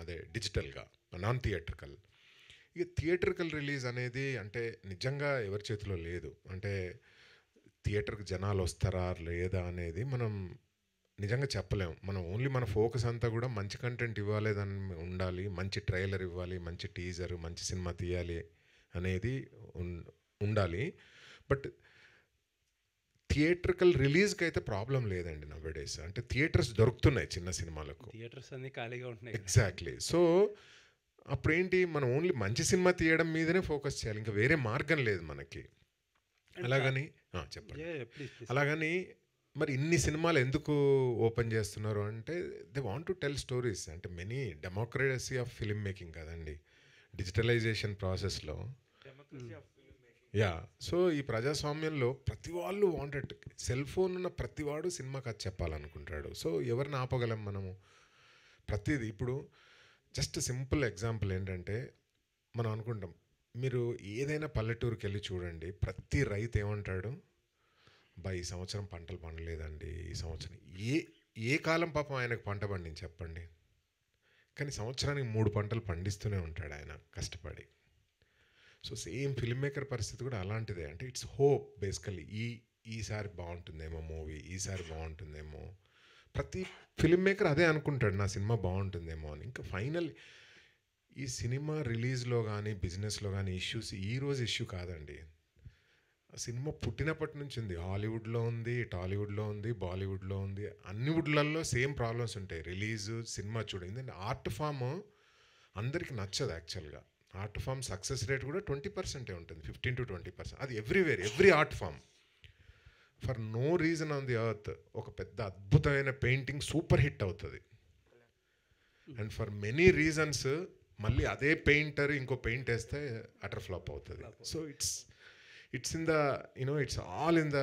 అదే డిజిటల్గా నాన్ థియేట్రికల్. ఇక థియేట్రికల్ రిలీజ్ అనేది అంటే నిజంగా ఎవరి చేతిలో లేదు. అంటే థియేటర్కి జనాలు వస్తారా లేదా అనేది మనం నిజంగా చెప్పలేము. మనం ఓన్లీ మన ఫోకస్ అంతా కూడా మంచి కంటెంట్ ఇవ్వాలి, దాన్ని ఉండాలి, మంచి ట్రైలర్ ఇవ్వాలి, మంచి టీజర్, మంచి సినిమా తీయాలి అనేది ఉండాలి. బట్ థియేట్రికల్ రిలీజ్కి అయితే ప్రాబ్లం లేదండి నవ్వేడేస్. అంటే థియేటర్స్ దొరుకుతున్నాయి చిన్న సినిమాలకు, థియేటర్స్ అన్ని ఖాళీగా ఉంటున్నాయి. ఎగ్జాక్ట్లీ. సో అప్పుడేంటి మనం ఓన్లీ మంచి సినిమా తీయడం మీదనే ఫోకస్ చేయాలి, ఇంకా వేరే మార్గం లేదు మనకి. అలాగని చెప్పండి. అలాగని మరి ఇన్ని సినిమాలు ఎందుకు ఓపెన్ చేస్తున్నారు అంటే they want to tell stories. అంటే many democracy of film making కదండి డిజిటలైజేషన్ ప్రాసెస్లో. సో ఈ ప్రజాస్వామ్యంలో ప్రతి వాళ్ళు వాంటెడ్ సెల్ ఫోన్ ఉన్న ప్రతివాడు సినిమా కథ చెప్పాలనుకుంటాడు. సో ఎవరిని ఆపగలం మనము? ప్రతిదీ ఇప్పుడు జస్ట్ సింపుల్ ఎగ్జాంపుల్ ఏంటంటే మనం అనుకుంటాం, మీరు ఏదైనా పల్లెటూరుకి వెళ్ళి చూడండి, ప్రతి రైతు ఏమంటాడు, ఈ సంవత్సరం పంటలు పండలేదండి, ఈ సంవత్సరం ఏ కాలం పాపం ఆయనకు పంట పండింది చెప్పండి. కానీ సంవత్సరానికి 3 పంటలు పండిస్తూనే ఉంటాడు ఆయన కష్టపడి. సో సేమ్ ఫిల్మ్ మేకర్ పరిస్థితి కూడా అలాంటిదే. అంటే ఇట్స్ హోప్ బేసికలీ. ఈసారి బాగుంటుందేమో మూవీ, ఈసారి బాగుంటుందేమో. ప్రతి ఫిల్మ్ మేకర్ అదే అనుకుంటాడు, నా సినిమా బాగుంటుందేమో అని. ఇంకా ఫైనల్ ఈ సినిమా రిలీజ్లో కానీ బిజినెస్లో కానీ ఇష్యూస్ ఈరోజు ఇష్యూ కాదండి. సినిమా పుట్టినప్పటి నుంచి ఉంది. హాలీవుడ్లో ఉంది, టాలీవుడ్లో ఉంది, బాలీవుడ్లో ఉంది. అన్ని వుడ్లలో సేమ్ ప్రాబ్లమ్స్ ఉంటాయి. రిలీజ్ సినిమా చూడండి, ఎందుకంటే ఆర్ట్ ఫామ్ అందరికీ నచ్చదు యాక్చువల్గా. ఆర్ట్ ఫామ్ సక్సెస్ రేట్ కూడా 20% ఉంటుంది, 15 to 20%. అది everywhere, every art form. For no reason on the earth ఒక పెద్ద అద్భుతమైన పెయింటింగ్ సూపర్ హిట్ అవుతుంది. అండ్ ఫర్ మెనీ రీజన్స్ మళ్ళీ అదే పెయింటర్ ఇంకో పెయింట్ వేస్తే అటర్ ఫ్లాప్ అవుతుంది. So it's in the it's all in the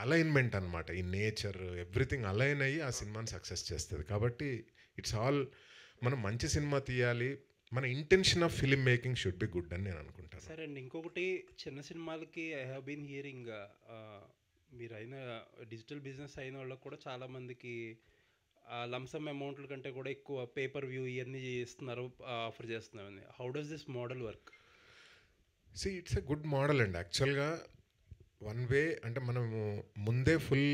alignment అనమాట. ఈ నేచర్ ఎవ్రీథింగ్ అలైన్ అయ్యి ఆ సినిమాని సక్సెస్ చేస్తుంది. కాబట్టి ఇట్స్ ఆల్ మనం మంచి సినిమా తీయాలి, మన intention of film making should be good అని నేను అనుకుంటాను. సరే అండి, ఇంకొకటి చిన్న సినిమాలకి ఐ హ్యావ్ బీన్ హియరింగ్ మీరు అయిన డిజిటల్ బిజినెస్ అయిన వాళ్ళకి కూడా చాలామందికి లంసమ్ అమౌంట్ల కంటే కూడా ఎక్కువ పేపర్ వ్యూ ఇవన్నీ ఇస్తున్నారు, ఆఫర్ చేస్తున్నారు. How does this model work? It's a good model అండి యాక్చువల్గా. వన్ వే అంటే మనము ముందే ఫుల్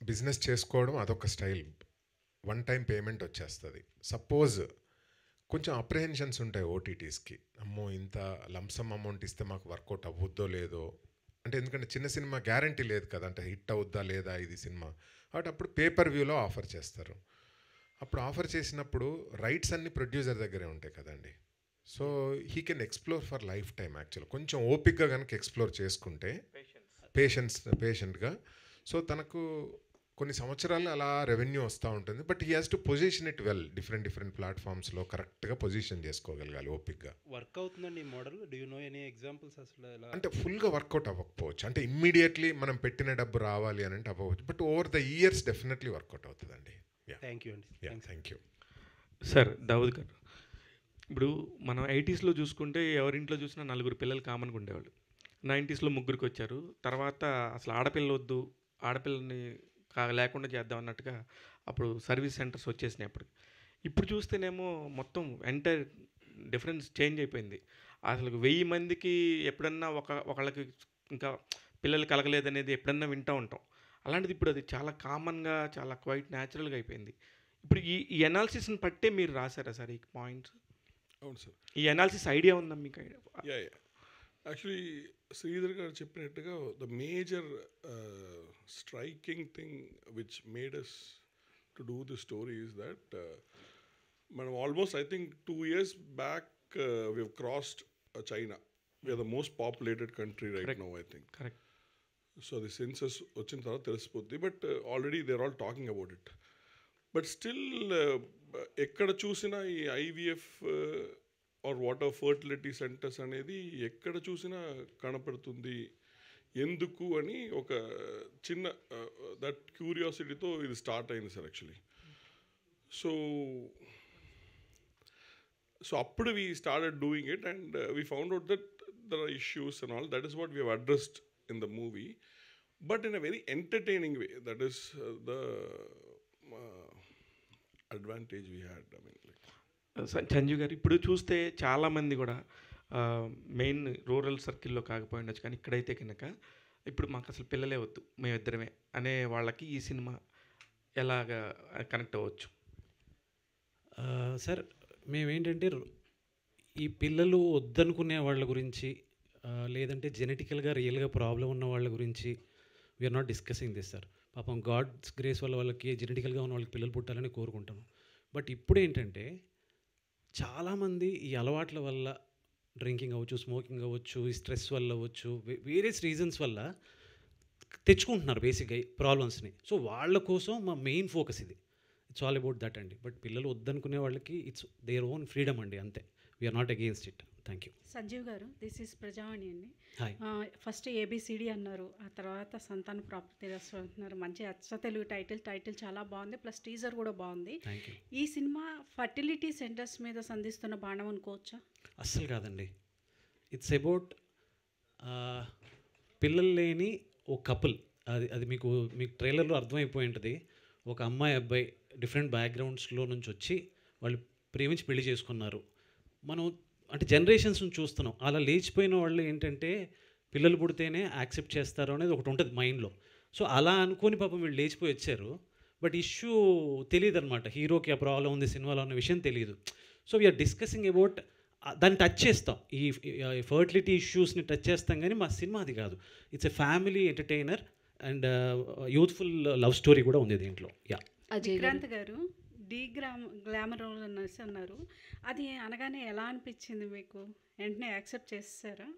బిజినెస్ చేసుకోవడం అదొక స్టైల్. వన్ టైం పేమెంట్ వచ్చేస్తుంది. సపోజ్ కొంచెం అప్రహెన్షన్స్ ఉంటాయి ఓటీటీస్కి, అమ్మో ఇంత లంసమ్ అమౌంట్ ఇస్తే మాకు వర్కౌట్ అవ్వద్దో లేదో, అంటే ఎందుకంటే చిన్న సినిమా గ్యారంటీ లేదు కదా, అంటే హిట్ అవుద్దా లేదా ఇది సినిమా. కాబట్టి అప్పుడు పేపర్ వ్యూలో ఆఫర్ చేస్తారు. అప్పుడు ఆఫర్ చేసినప్పుడు రైట్స్ అన్ని ప్రొడ్యూసర్ దగ్గరే ఉంటాయి కదండి. So he can explore for life time actual. కొంచెం ఓపిక్గా కనుక ఎక్స్ప్లోర్ చేసుకుంటే పేషెంట్గా, సో తనకు కొన్ని సంవత్సరాలు అలా రెవెన్యూ వస్తూ ఉంటుంది. But he has to position it well, different ప్లాట్ఫామ్స్లో కరెక్ట్గా పొజిషన్ చేసుకోగలగాలి ఓపిక్గా. వర్క్ అవుతుందండి ఈ model? Do you know any examples అసలు ఎలా? అంటే ఫుల్గా వర్కౌట్ అవ్వకపోవచ్చు, అంటే ఇమ్మీడియట్లీ మనం పెట్టిన డబ్బు రావాలి అని అంటే అవ్వవచ్చు. But over the years definitely work out అవుతుందండి. థ్యాంక్ యూ అండి. Thank you sir. దావుద్ గారు, ఇప్పుడు మనం 80స్లో చూసుకుంటే ఎవరింట్లో చూసినా 4 పిల్లలు కామన్గా ఉండేవాళ్ళు. 90స్లో 3కి వచ్చారు. తర్వాత అసలు ఆడపిల్ల వద్దు, ఆడపిల్లని లేకుండా చేద్దాం అన్నట్టుగా అప్పుడు సర్వీస్ సెంటర్స్ వచ్చేసినాయి. ఇప్పుడు చూస్తేనేమో మొత్తం ఎంటైర్ డిఫరెన్స్ చేంజ్ అయిపోయింది. అసలు 1000 మందికి ఎప్పుడన్నా ఒకళ్ళకి ఇంకా పిల్లలు కలగలేదనేది ఎప్పుడన్నా వింటూ ఉంటాం. అలాంటిది ఇప్పుడు అది చాలా కామన్గా, చాలా క్వైట్ న్యాచురల్గా అయిపోయింది. ఇప్పుడు ఈ అనాలిసిస్ని పట్టే మీరు రాశారా సార్ ఈ పాయింట్స్? అవును సార్. ఈ అనాలిసిస్ ఐడియా ఉందా మీకు? యాక్చువల్లీ శ్రీధర్ గారు చెప్పినట్టుగా the major striking thing which made us to do the story is that మనం almost I think 2 years back we have crossed China. We're the most populated country right now I think. Correct. So అది సెన్సస్ వచ్చిన తర్వాత తెలిసిపోద్ది. But already they are all talking about it. But still ఎక్కడ చూసినా ఈ IVF or water fertility centres అనేది ఎక్కడ చూసినా కనపడుతుంది. ఎందుకు అని ఒక చిన్న దట్ క్యూరియాసిటీతో ఇది స్టార్ట్ అయింది సార్ యాక్చువల్లీ. సో అప్పుడు we started doing it and we found out that there are issues and all. That is what we have addressed in the movie, but in a very entertaining way. That is the advantage we had. I mean, Sanjeev garu, ఇప్పుడు చూస్తే చాలామంది కూడా మెయిన్ రూరల్ సర్కిల్లో కాకపోయి ఉండొచ్చు, కానీ ఇక్కడైతే కనుక ఇప్పుడు మాకు అసలు పిల్లలే వద్దు, మేమిద్దరమే అనే వాళ్ళకి ఈ సినిమా ఎలాగా కనెక్ట్ అవ్వచ్చు? సార్, మేమేంటంటే ఈ పిల్లలు వద్దనుకునే వాళ్ళ గురించి, లేదంటే జెనెటికల్గా రియల్గా ప్రాబ్లం ఉన్న వాళ్ళ గురించి we are not discussing this sir. పాపం గాడ్స్ గ్రేస్ వల్ల వాళ్ళకి జెనెటికల్గా ఉన్న వాళ్ళకి పిల్లలు పుట్టాలని కోరుకుంటాము. బట్ ఇప్పుడు ఏంటంటే చాలామంది ఈ అలవాట్ల వల్ల, డ్రింకింగ్ అవ్వచ్చు, స్మోకింగ్ అవ్వచ్చు, ఈ స్ట్రెస్ వల్ల అవ్వచ్చు, వేరియస్ రీజన్స్ వల్ల తెచ్చుకుంటున్నారు బేసిక్గా ప్రాబ్లమ్స్ని. సో వాళ్ళ కోసం మా మెయిన్ ఫోకస్ ఇది. ఇట్స్ ఆల్ అబౌట్ దట్ అండి. బట్ పిల్లలు వద్దనుకునే వాళ్ళకి ఇట్స్ దేర్ ఓన్ ఫ్రీడమ్ అండి, అంతే. We are not against it. Thank you. Sanjeev garu, this is ప్రజావాణి అండి. హాయ్. ఫస్ట్ ఏబిసిడి అన్నారు, ఆ తర్వాత సంతాన ప్రాప్తి రసం అంటున్నారు. మంచి అచ్చ తెలుగు టైటిల్ చాలా బాగుంది, ప్లస్ టీజర్ కూడా బాగుంది. ఈ సినిమా ఫర్టిలిటీ సెంటర్స్ మీద సంధిస్తున్న బాణం అనుకోవచ్చా? అస్సలు కాదండి. ఇట్స్ అబౌట్ పిల్లలు లేని ఓ కపుల్. అది మీకు ట్రైలర్లో అర్థమైపోయి ఉంటుంది. ఒక అమ్మాయి అబ్బాయి డిఫరెంట్ బ్యాక్గ్రౌండ్స్లో నుంచి వచ్చి వాళ్ళు ప్రేమించి పెళ్లి చేసుకున్నారు. మనం అంటే జనరేషన్స్ చూస్తున్నాం. అలా లేచిపోయిన వాళ్ళు ఏంటంటే పిల్లలు పుడితేనే యాక్సెప్ట్ చేస్తారు అనేది ఒకటి ఉంటుంది మైండ్లో. సో అలా అనుకొని పాపం వీళ్ళు లేచిపోయి వచ్చారు. బట్ ఇష్యూ తెలియదు అనమాట, హీరోకి ఆ ప్రాబ్లం ఉంది సినిమాలో అన్న విషయం తెలియదు. సో వీఆర్ డిస్కసింగ్ అబౌట్ దాన్ని టచ్ చేస్తాం, ఈ ఫర్టిలిటీ ఇష్యూస్ని టచ్ చేస్తాం, కానీ మా సినిమా అది కాదు. It's a family entertainer and youthful love story కూడా ఉంది దీంట్లో. విక్రాంత్ గారు, గ్లామర్ రోల్ అన్నారు, అది అనగానే ఎలా అనిపించింది మీకు? వెంటనే యాక్సెప్ట్ చేస్తారా?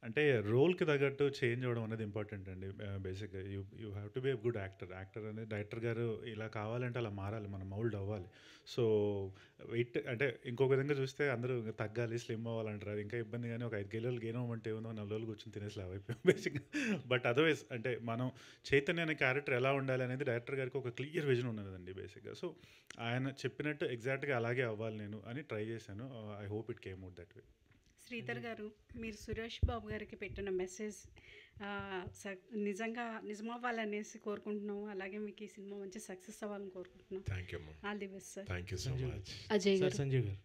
అంటే రోల్కి తగ్గట్టు చేంజ్ అవ్వడం అనేది ఇంపార్టెంట్ అండి. బేసిక్గా you have to be a good actor. Actor అనేది డైరెక్టర్ గారు ఇలా కావాలంటే అలా మారాలి, మనం మౌల్డ్ అవ్వాలి. సో వెయిట్ అంటే ఇంకో విధంగా చూస్తే అందరూ తగ్గాలి, స్లిమ్ అవ్వాలంటారు. అది ఇంకా ఇబ్బంది, కానీ ఒక 5 కిలోలు గెయిన్ అవ్వమంటే ఏమో 4 రోజులు కూర్చొని తినేసి లావ్ అయిపోయాం బేసిక్గా. బట్ అదర్వైజ్ అంటే మనం చైతన్య అనే క్యారెక్టర్ ఎలా ఉండాలి అనేది డైరెక్టర్ గారికి ఒక క్లియర్ విజన్ ఉన్నదండి బేసిక్గా. సో ఆయన చెప్పినట్టు ఎగ్జాక్ట్గా అలాగే అవ్వాలి నేను అని ట్రై చేశాను. I hope it came out that way. Sridhar గారు, మీరు సురేష్ బాబు గారికి పెట్టిన మెసేజ్ నిజమవ్వాలనేసి కోరుకుంటున్నాము. అలాగే మీకు ఈ సినిమా మంచి సక్సెస్ అవ్వాలని కోరుకుంటున్నాం. Thank you. All the best sir. Thank you so much. Ajay గారు. సంజీవ్ గారు,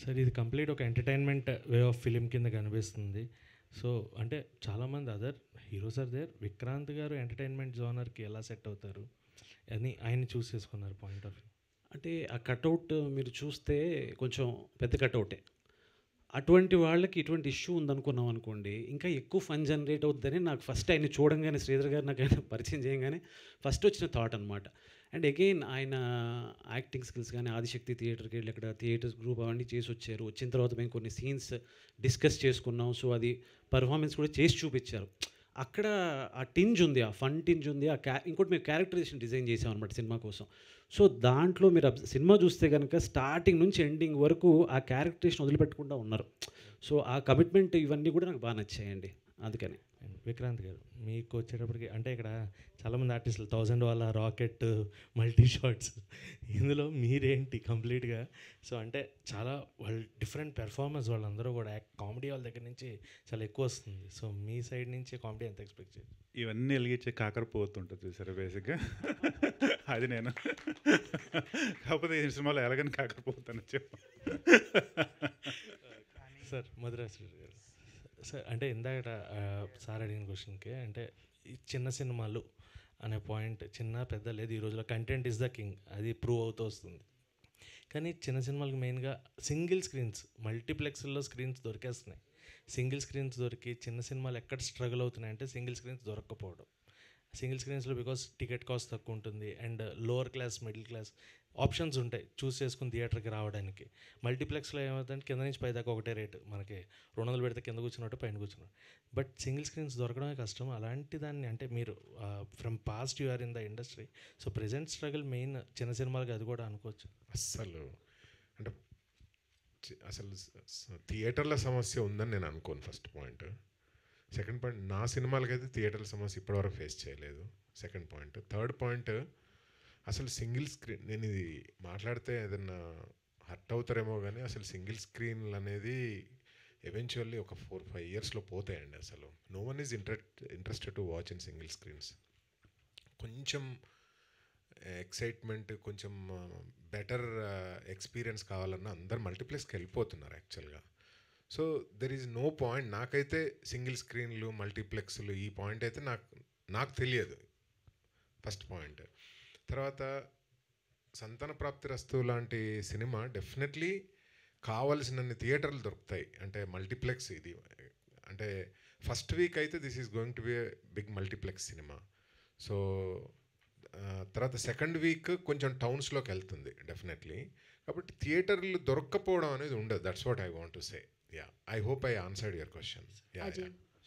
సార్ ఇది కంప్లీట్ ఒక ఎంటర్టైన్మెంట్ వే ఆఫ్ ఫిలిం కింద కనిపిస్తుంది. సో అంటే చాలామంది other heroes are there, Vikrant garu entertainment జోనర్కి ఎలా సెట్ అవుతారు అని ఆయన చూస్ చేసుకున్నారు పాయింట్ ఆఫ్ వ్యూ. అంటే ఆ కటౌట్ మీరు చూస్తే కొంచెం పెద్ద కటౌటే. అటువంటి వాళ్ళకి ఇటువంటి ఇష్యూ ఉందనుకున్నాం అనుకోండి, ఇంకా ఎక్కువ ఫన్ జనరేట్ అవుతుందని నాకు ఫస్ట్ ఆయన చూడంగానే, శ్రీధర్ గారు నాకు ఆయన పరిచయం చేయగానే ఫస్ట్ వచ్చిన థాట్ అనమాట. అండ్ అగైన్ ఆయన యాక్టింగ్ స్కిల్స్ కానీ, ఆదిశక్తి థియేటర్కి వెళ్ళి అక్కడ థియేటర్స్ గ్రూప్ అవన్నీ చేసి వచ్చారు. వచ్చిన తర్వాత మేము కొన్ని సీన్స్ డిస్కస్ చేసుకున్నాం. సో అది పర్ఫార్మెన్స్ కూడా చేసి చూపించారు. అక్కడ ఆ టింజ్ ఉంది, ఆ ఫన్ టింజ్ ఉంది. ఇంకోటి మేము క్యారెక్టరైజేషన్ డిజైన్ చేసాం అనమాట సినిమా కోసం. సో దాంట్లో మీరు సినిమా చూస్తే కనుక స్టార్టింగ్ నుంచి ఎండింగ్ వరకు ఆ క్యారెక్టరైజేషన్ వదిలిపెట్టకుండా ఉన్నారు. సో ఆ కమిట్మెంట్ ఇవన్నీ కూడా నాకు బాగా నచ్చాయండి. అందుకని విక్రాంత్ గారు మీకు వచ్చేటప్పటికి అంటే ఇక్కడ చాలామంది ఆర్టిస్టులు $1000 రాకెట్, మల్టీ షాట్స్, ఇందులో మీరేంటి కంప్లీట్గా? సో అంటే చాలా వాళ్ళు డిఫరెంట్ పెర్ఫార్మెన్స్, వాళ్ళందరూ కూడా కామెడీ వాళ్ళ దగ్గర నుంచి చాలా ఎక్కువ వస్తుంది. సో మీ సైడ్ నుంచి కామెడీ ఎంత ఎక్స్పెక్ట్ చేయాలి? ఇవన్నీ వెలిగించే కాకరపోతుంటుంది చూసారా బేసిక్గా, అది నేను. కాకపోతే ఈ సినిమాలో ఎలాగని కాకరపోతాను చెప్పు. సార్ మధురాశ్రీ గారు, సార్ అంటే ఇందాక సార్ అడిగిన క్వశ్చన్కి అంటే ఈ చిన్న సినిమాలు అనే పాయింట్, చిన్న పెద్ద లేదు, ఈ రోజులో కంటెంట్ ఇస్ ద కింగ్, అది ప్రూవ్ అవుతూ వస్తుంది. కానీ చిన్న సినిమాలకు మెయిన్గా సింగిల్ స్క్రీన్స్, మల్టీప్లెక్స్లో స్క్రీన్స్ దొరికేస్తున్నాయి. సింగిల్ స్క్రీన్స్ దొరికి చిన్న సినిమాలు ఎక్కడ స్ట్రగుల్ అవుతున్నాయి అంటే సింగిల్ స్క్రీన్స్ దొరకకపోవడం. సింగిల్ స్క్రీన్స్లో బికాస్ టికెట్ కాస్ట్ తక్కువ ఉంటుంది and lower class, middle class options ఉంటాయి చూస్ చేసుకుని థియేటర్కి రావడానికి. మల్టీప్లెక్స్లో ఏమవుతుందంటే కింద నుంచి పై దాకా ఒకటే రేటు, మనకి 200 పెడితే కింద కూర్చున్నట్టు పైన కూర్చున్నట్టు. బట్ సింగిల్ స్క్రీన్స్ దొరకడమే కష్టం. అలాంటి దాన్ని అంటే మీరు from past you are in the industry, so present struggle main చిన్న సినిమాలకి అది కూడా అనుకోవచ్చు. అస్సలు అంటే అసలు థియేటర్ల సమస్య ఉందని నేను అనుకోను, ఫస్ట్ పాయింట్. సెకండ్ పాయింట్, నా సినిమాలకైతే థియేటర్ల సమస్య ఇప్పటివరకు ఫేస్ చేయలేదు. Second point. థర్డ్ పాయింట్, అసలు సింగిల్ స్క్రీన్, నేను ఇది మాట్లాడితే ఏదన్నా హర్ట్ అవుతారేమో కానీ అసలు సింగిల్ స్క్రీన్లు అనేది ఎవెన్చువల్లీ ఒక 4-5 ఇయర్స్లో పోతాయండి. అసలు no one is interested to watch in single screens. కొంచెం ఎక్సైట్మెంట్, కొంచెం బెటర్ ఎక్స్పీరియన్స్ కావాలన్నా అందరు మల్టీప్లెక్స్కి వెళ్ళిపోతున్నారు యాక్చువల్గా. So there is no point. నాకైతే సింగిల్ స్క్రీన్లు, మల్టీప్లెక్స్లు ఈ పాయింట్ అయితే నాకు తెలియదు, ఫస్ట్ పాయింట్. తర్వాత సంతాన ప్రాప్తి రస్తువు లాంటి సినిమా డెఫినెట్లీ కావలసినన్ని థియేటర్లు దొరుకుతాయి. అంటే మల్టీప్లెక్స్ ఇది అంటే ఫస్ట్ వీక్ అయితే this is going to be a big multiplex సినిమా. సో తర్వాత సెకండ్ వీక్ కొంచెం టౌన్స్లోకి వెళ్తుంది డెఫినెట్లీ. కాబట్టి థియేటర్లు దొరక్కపోవడం అనేది ఉండదు. That's what I want to say. Yeah, I hope I answered your question.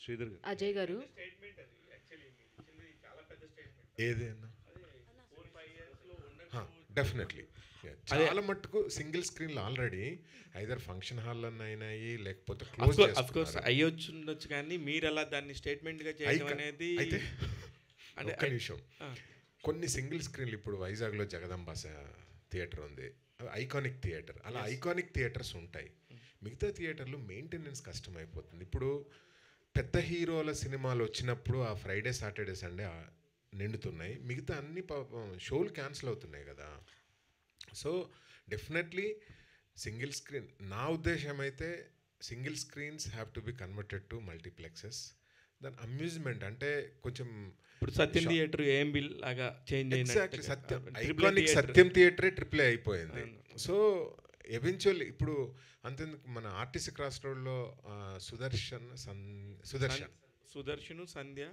Sridhar garu, Ajay గారు, ఏదైనా డెఫినెట్లీ చాలా మట్టుకు సింగిల్ స్క్రీన్లు ఆల్రెడీ ఐదర్ ఫంక్షన్ హాల్ అన్న అయినాయి, లేకపోతే క్లోజ్ అఫ్కోర్స్ అయ్యొచ్చు ఉండొచ్చు, కానీ మీరు అలా దాన్ని స్టేట్మెంట్గా చేయడం అనేది అయితే అంటే ఒక్క నిమిషం. కొన్ని సింగిల్ స్క్రీన్లు ఇప్పుడు వైజాగ్లో జగదంబ థియేటర్ ఉంది, ఐకానిక్ థియేటర్. అలా ఐకానిక్ థియేటర్స్ ఉంటాయి. మిగతా థియేటర్లు మెయింటెనెన్స్ కష్టమైపోతుంది. ఇప్పుడు పెద్ద హీరోల సినిమాలు వచ్చినప్పుడు ఆ ఫ్రైడే, సాటర్డే, సండే నిండుతున్నాయి. మిగతా అన్ని షోలు క్యాన్సిల్ అవుతున్నాయి కదా. సో డెఫినెట్లీ సింగిల్ స్క్రీన్, నా ఉద్దేశం అయితే single screens have to be converted to multiplexes. దాని అమ్యూజ్మెంట్ అంటే కొంచెం ఇప్పుడు సత్యం థియేటర్ ఏఎంబి లాగా చేంజ్ ఎగ్జాక్ట్లీ సత్యం, ఐకానిక్ సత్యం థియేటరే AAA అయిపోయింది. సో ఎవెన్చువల్లీ ఇప్పుడు అంతెందుకు మన ఆర్టీసీ క్రాస్ రోడ్లో సుదర్శన్ సంధ్య,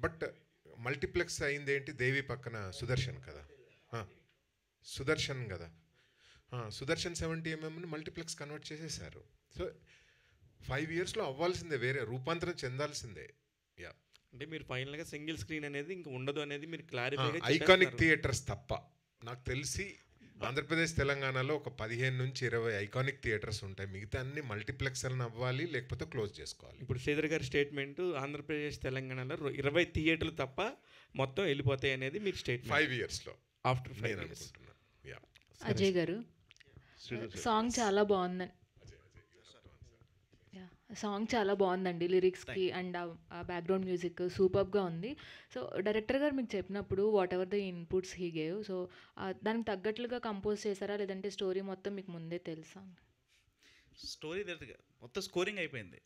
బట్ మల్టీప్లెక్స్ అయింది ఏంటి, దేవి పక్కన సుదర్శన్ కదా, సుదర్శన్ కదా, సుదర్శన్ 70mm మల్టీప్లెక్స్ కన్వర్ట్ చేసేసారు. సో 5 ఇయర్స్లో అవ్వాల్సిందే, వేరే రూపాంతరం చెందాల్సిందే. యా, అంటే మీరు ఫైనల్గా సింగిల్ స్క్రీన్ అనేది ఇంకా ఉండదు అనేది మీరు క్లారిఫై. ఐకానిక్ థియేటర్స్ తప్ప నాకు తెలిసి ఆంధ్రప్రదేశ్, తెలంగాణలో ఒక 15 నుంచి 20 ఐకానిక్ థియేటర్స్ ఉంటాయి. మిగతా అన్ని మల్టీప్లెక్స్ అని అవ్వాలి, లేకపోతే క్లోజ్ చేసుకోవాలి. ఇప్పుడు శ్రీధర్ గారి స్టేట్మెంట్ ఆంధ్రప్రదేశ్, తెలంగాణలో 20 థియేటర్లు తప్ప మొత్తం వెళ్ళిపోతాయి అనేది మీరు స్టేట్మెంట్ 5 ఇయర్స్లో ఆఫ్టర్ 5 ఇయర్స్. అజయ్ గారు, సాంగ్ చాలా బాగుందండి. సాంగ్ చాలా బాగుందండి, లిరిక్స్కి అండ్ ఆ బ్యాక్గ్రౌండ్ మ్యూజిక్ సూపర్గా ఉంది. సో డైరెక్టర్ గారు మీకు చెప్పినప్పుడు what ever the inputs he gave, so దానికి తగ్గట్లుగా కంపోజ్ చేశారా, లేదంటే స్టోరీ మొత్తం మీకు ముందే తెలుసా? స్టోరీ మొత్తం స్కోరింగ్ అయిపోయింది.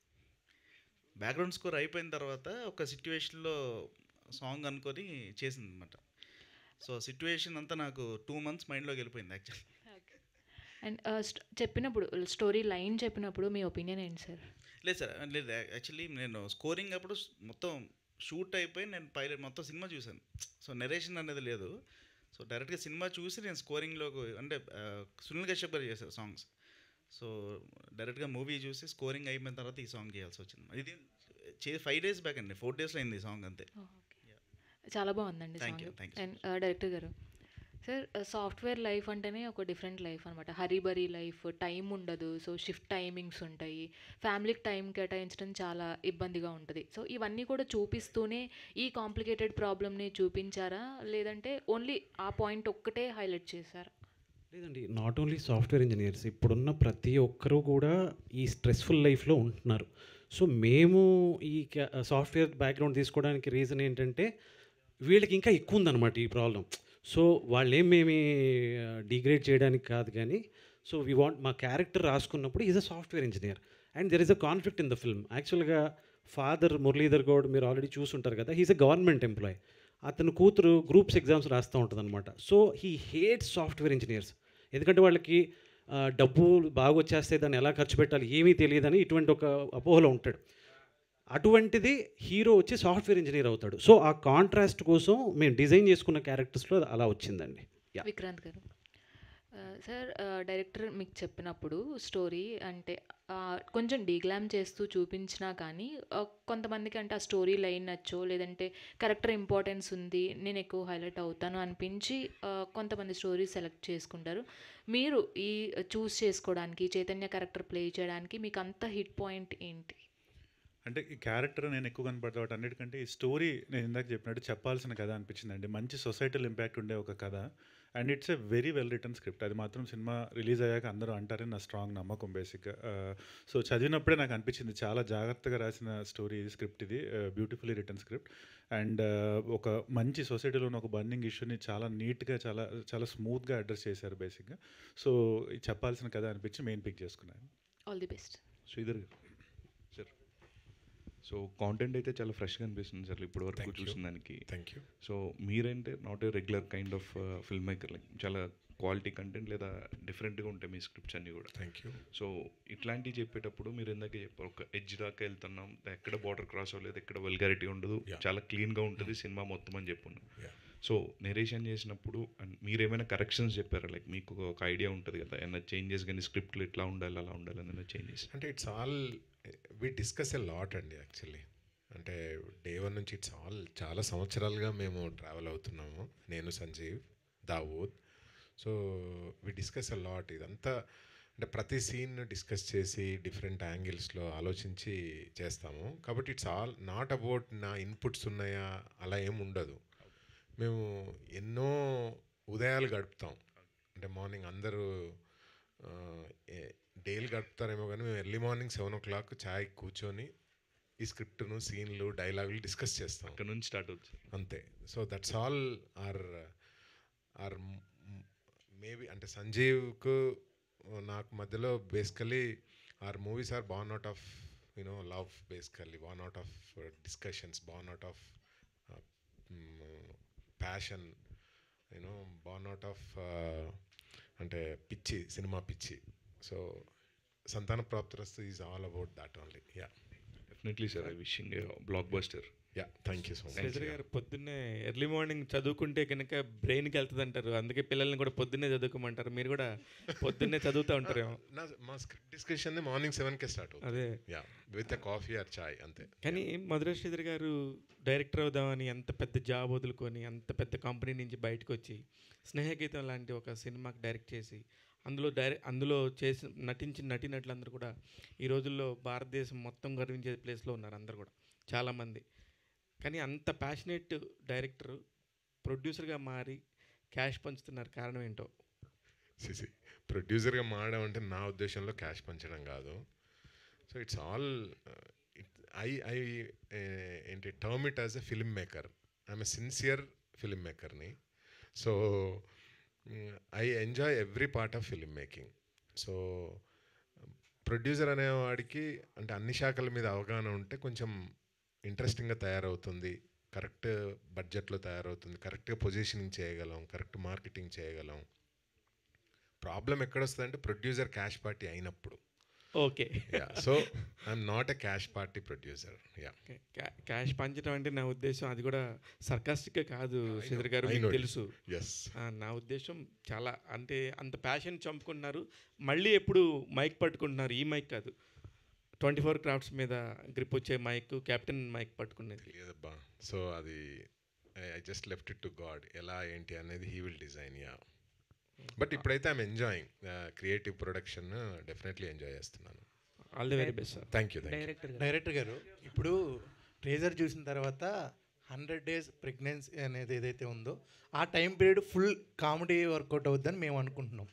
బ్యాక్గ్రౌండ్ స్కోర్ అయిపోయిన తర్వాత ఒక సిట్యువేషన్లో సాంగ్ అనుకొని చేసింది అనమాట. సో సిట్యువేషన్ అంతా నాకు 2 months మైండ్లోకి వెళ్ళిపోయింది యాక్చువల్లీ. అండ్ చెప్పినప్పుడు స్టోరీ లైన్ చెప్పినప్పుడు మీ ఒపీనియన్ ఏంటి సార్? లేదు సార్, లేదు యాక్చువల్లీ నేను స్కోరింగ్ అప్పుడు మొత్తం షూట్ అయిపోయి నేను పైలట్ మొత్తం సినిమా చూశాను. సో నెరేషన్ అనేది లేదు. సో డైరెక్ట్గా సినిమా చూసి నేను స్కోరింగ్లోకి అంటే సునీల్ కశ్యప్ గారు చేశారు సాంగ్స్. సో డైరెక్ట్గా మూవీ చూసి స్కోరింగ్ అయిపోయిన తర్వాత ఈ సాంగ్ చేయాల్సి వచ్చింది. ఇది 5 days బ్యాక్ అండి, 4 daysలో అయింది ఈ సాంగ్ అంతే. చాలా బాగుందండి Thank song. you, thank you. And director గారు, సార్ సాఫ్ట్వేర్ లైఫ్ అంటేనే ఒక డిఫరెంట్ లైఫ్ అనమాట. హరీబరీ లైఫ్, టైం ఉండదు. సో షిఫ్ట్ టైమింగ్స్ ఉంటాయి, ఫ్యామిలీకి టైం కేటాయించడం చాలా ఇబ్బందిగా ఉంటుంది. సో ఇవన్నీ కూడా చూపిస్తూనే ఈ కాంప్లికేటెడ్ ప్రాబ్లమ్ని చూపించారా, లేదంటే ఓన్లీ ఆ పాయింట్ ఒక్కటే హైలైట్ చేశారా? లేదండి, నాట్ ఓన్లీ సాఫ్ట్వేర్ ఇంజనీర్స్, ఇప్పుడున్న ప్రతి ఒక్కరూ కూడా ఈ స్ట్రెస్ఫుల్ లైఫ్లో ఉంటున్నారు. సో మేము ఈ సాఫ్ట్వేర్ బ్యాక్గ్రౌండ్ తీసుకోవడానికి రీజన్ ఏంటంటే వీళ్ళకి ఇంకా ఎక్కువ ఉందన్నమాట ఈ ప్రాబ్లం. సో వాళ్ళేం మేమీ డిగ్రేడ్ చేయడానికి కాదు, కానీ సో వీ వాంట్ మా క్యారెక్టర్ రాసుకున్నప్పుడు is a software engineer and there is a conflict in the film. యాక్చువల్గా ఫాదర్ మురళీధర్ గౌడ్ మీరు ఆల్రెడీ చూసుంటారు కదా, హీఈస్ అ గవర్నమెంట్ ఎంప్లాయ్. అతని కూతురు గ్రూప్స్ ఎగ్జామ్స్ రాస్తూ ఉంటుంది అనమాట. So he hates software engineers, ఎందుకంటే వాళ్ళకి డబ్బు బాగా వచ్చేస్తే దాన్ని ఎలా ఖర్చు పెట్టాలి ఏమీ తెలియదని ఇటువంటి ఒక అపోహలో ఉంటాడు. అటువంటిది హీరో వచ్చి సాఫ్ట్వేర్ ఇంజనీర్ అవుతాడు. సో ఆ కాంట్రాస్ట్ కోసం మేము డిజైన్ చేసుకున్న క్యారెక్టర్స్లో అలా వచ్చిందండి. విక్రాంత్ గారు, సార్ డైరెక్టర్ మీకు చెప్పినప్పుడు స్టోరీ అంటే కొంచెం డీగ్లామ్ చేస్తూ చూపించినా కానీ కొంతమందికి అంటే ఆ స్టోరీ లైన్ నచ్చో, లేదంటే క్యారెక్టర్ ఇంపార్టెన్స్ ఉంది నేను ఎక్కువ హైలైట్ అవుతాను అనిపించి కొంతమంది స్టోరీ సెలెక్ట్ చేసుకుంటారు. మీరు ఈ చూస్ చేసుకోవడానికి, చైతన్య క్యారెక్టర్ ప్లే చేయడానికి మీకు అంత హిట్ పాయింట్ ఏంటి? అంటే ఈ క్యారెక్టర్ నేను ఎక్కువ కనపడతా వాటి అన్నిటికంటే ఈ స్టోరీ నేను ఇందాక చెప్పినట్టు చెప్పాల్సిన కథ అనిపించిందండి. మంచి సొసైటల్ ఇంపాక్ట్ ఉండే ఒక కథ and it's a very well written script. అది మాత్రం సినిమా రిలీజ్ అయ్యాక అందరూ అంటారని నా స్ట్రాంగ్ నమ్మకం బేసిక్గా. సో చదివినప్పుడే నాకు అనిపించింది చాలా జాగ్రత్తగా రాసిన స్టోరీ స్క్రిప్ట్ ఇది, బ్యూటిఫుల్లీ రిటర్న్ స్క్రిప్ట్. అండ్ ఒక మంచి సొసైటీలో ఉన్న ఒక బర్నింగ్ ఇష్యూని చాలా నీట్గా చాలా చాలా స్మూత్గా అడ్రస్ చేశారు బేసిక్గా. సో చెప్పాల్సిన కథ అనిపించి మెయిన్ పిక్ చేసుకున్నాను. All the best. శ్రీధర్ గారు సార్, సో కాంటెంట్ అయితే చాలా ఫ్రెష్గా అనిపిస్తుంది సార్ ఇప్పుడు వరకు చూసిన దానికి. Thank you. సో మీరంటే not a regular kind of film maker, like చాలా క్వాలిటీ కంటెంట్ లేదా డిఫరెంట్గా ఉంటాయి మీ స్క్రిప్ట్స్ అన్నీ కూడా. Thank you. సో ఇట్లాంటివి చెప్పేటప్పుడు మీరు ఇందాకే చెప్పారు ఒక ఎడ్జ్ దాకా వెళ్తున్నాం, ఎక్కడ బార్డర్ క్రాస్ అవ్వలేదు, ఎక్కడ వల్గారిటీ ఉండదు, చాలా క్లీన్గా ఉంటుంది సినిమా మొత్తం అని చెప్పున్నాం. సో నెరేషన్ చేసినప్పుడు అండ్ మీరు ఏమైనా కరెక్షన్స్ చెప్పారా, లైక్ మీకు ఒక ఐడియా ఉంటుంది కదా ఏమైనా చేంజెస్, కానీ స్క్రిప్ట్లో ఇట్లా ఉండాలి అలా ఉండాలి ఏమైనా చేంజెస్? అంటే it's all we discuss a lot అండి యాక్చువల్లీ. అంటే డే 1 నుంచి ఇట్స్ ఆల్ చాలా సంవత్సరాలుగా మేము ట్రావెల్ అవుతున్నాము, నేను, Sanjeev, Dawood. So we discuss a lot. ఇదంతా అంటే ప్రతి సీన్ డిస్కస్ చేసి డిఫరెంట్ యాంగిల్స్లో ఆలోచించి చేస్తాము. కాబట్టి ఇట్స్ ఆల్ నాట్ అబౌట్ నా ఇన్పుట్స్ ఉన్నాయా అలా ఏమి ఉండదు. మేము ఎన్నో ఉదయాలు గడుపుతాం. అంటే మార్నింగ్ అందరూ డైలీ గడుపుతారేమో కానీ మేము ఎర్లీ మార్నింగ్ 7 o'clock ఛాయ్ కూర్చొని ఈ స్క్రిప్ట్ను, సీన్లు, డైలాగులు డిస్కస్ చేస్తాం. అక్కడ నుంచి స్టార్ట్ అవుతుంది అంతే. So that's all or maybe అంటే సంజీవ్కు నాకు మధ్యలో basically our movies are born out of love, basically born out of discussions, born out of passion, born out of అంటే పిచ్చి, సినిమా పిచ్చి. So Santhana Prapthirasthu is all about that only. Yeah, definitely sir. I wishing a blockbuster. Yeah, thank you so much. Sridhar గారు, పొద్దున్నే ఎర్లీ మార్నింగ్ చదువుకుంటే కనుక బ్రెయిన్కి వెళ్తుంది అంటారు, అందుకే పిల్లల్ని కూడా పొద్దున్నే చదువుకోమంటారు. మీరు కూడా పొద్దున్నే చదువుతూ ఉంటారేమో. మా స్క్రిప్ట్ డిస్కషన్ మార్నింగ్ 7కే స్టార్ట్ అవుతుంది. అదే, యా, విత్ కాఫీ ఆర్ చాయ్ అంతే. కానీ మధుర శ్రీధర్ గారు డైరెక్టర్ అవుదామని అంత పెద్ద జాబ్ వదులుకొని అంత పెద్ద కంపెనీ నుంచి బయటకు వచ్చి స్నేహగీతం లాంటి ఒక సినిమాకి డైరెక్ట్ చేసి అందులో చేసి నటించిన నటీనటులందరూ కూడా ఈ రోజుల్లో భారతదేశం మొత్తం గర్వించే ప్లేస్లో ఉన్నారు అందరు కూడా చాలామంది. కానీ అంత ప్యాషనేట్ డైరెక్టర్ ప్రొడ్యూసర్గా మారి క్యాష్ పంచుతున్నారు, కారణం ఏంటో? ప్రొడ్యూసర్గా మారడం అంటే నా ఉద్దేశంలో క్యాష్ పంచడం కాదు. సో ఇట్స్ ఆల్ ఐ ఏంటి term it as a film maker. I'm a sincere film మేకర్ని. So I enjoy every part of film making. So producer అనేవాడికి అంటే అన్ని శాఖల మీద అవగాహన ఉంటే కొంచెం ఇంట్రెస్టింగ్గా తయారవుతుంది, కరెక్ట్ బడ్జెట్లో తయారవుతుంది, కరెక్ట్గా పొజిషనింగ్ చేయగలం, కరెక్ట్ మార్కెటింగ్ చేయగలం. ప్రాబ్లం ఎక్కడొస్తుందంటే ప్రొడ్యూసర్ క్యాష్ పార్టీ అయినప్పుడు. Okay, so I'm not a cash party producer. Cash పంచడం అంటే నా ఉద్దేశం అది కూడా సర్కాస్టిక్గా కాదు శ్రీధర్ గారు, మీకు తెలుసు. నా ఉద్దేశం చాలా అంటే అంత ప్యాషన్ చంపుకుంటున్నారు, మళ్ళీ ఎప్పుడు మైక్ పట్టుకుంటున్నారు. ఈ మైక్ కాదు, 24 క్రాఫ్ట్స్ మీద గ్రిప్ వచ్చే మైక్, కెప్టెన్ మైక్ పట్టుకునేది లేదబ్బా. సో అది I just left it to God, ఎలా ఏంటి అనేది హీ విల్ డిజైన్. బట్ ఇప్పుడైతే I'm enjoying creative production, definitely enjoy చేస్తున్నాను. All the very best sir. Thank you. Director గారు, ఇప్పుడు ట్రేజర్ చూసిన తర్వాత 100 days ప్రెగ్నెన్సీ అనేది ఏదైతే ఉందో ఆ time period full comedy work out అవుద్దని మేము అనుకుంటున్నాం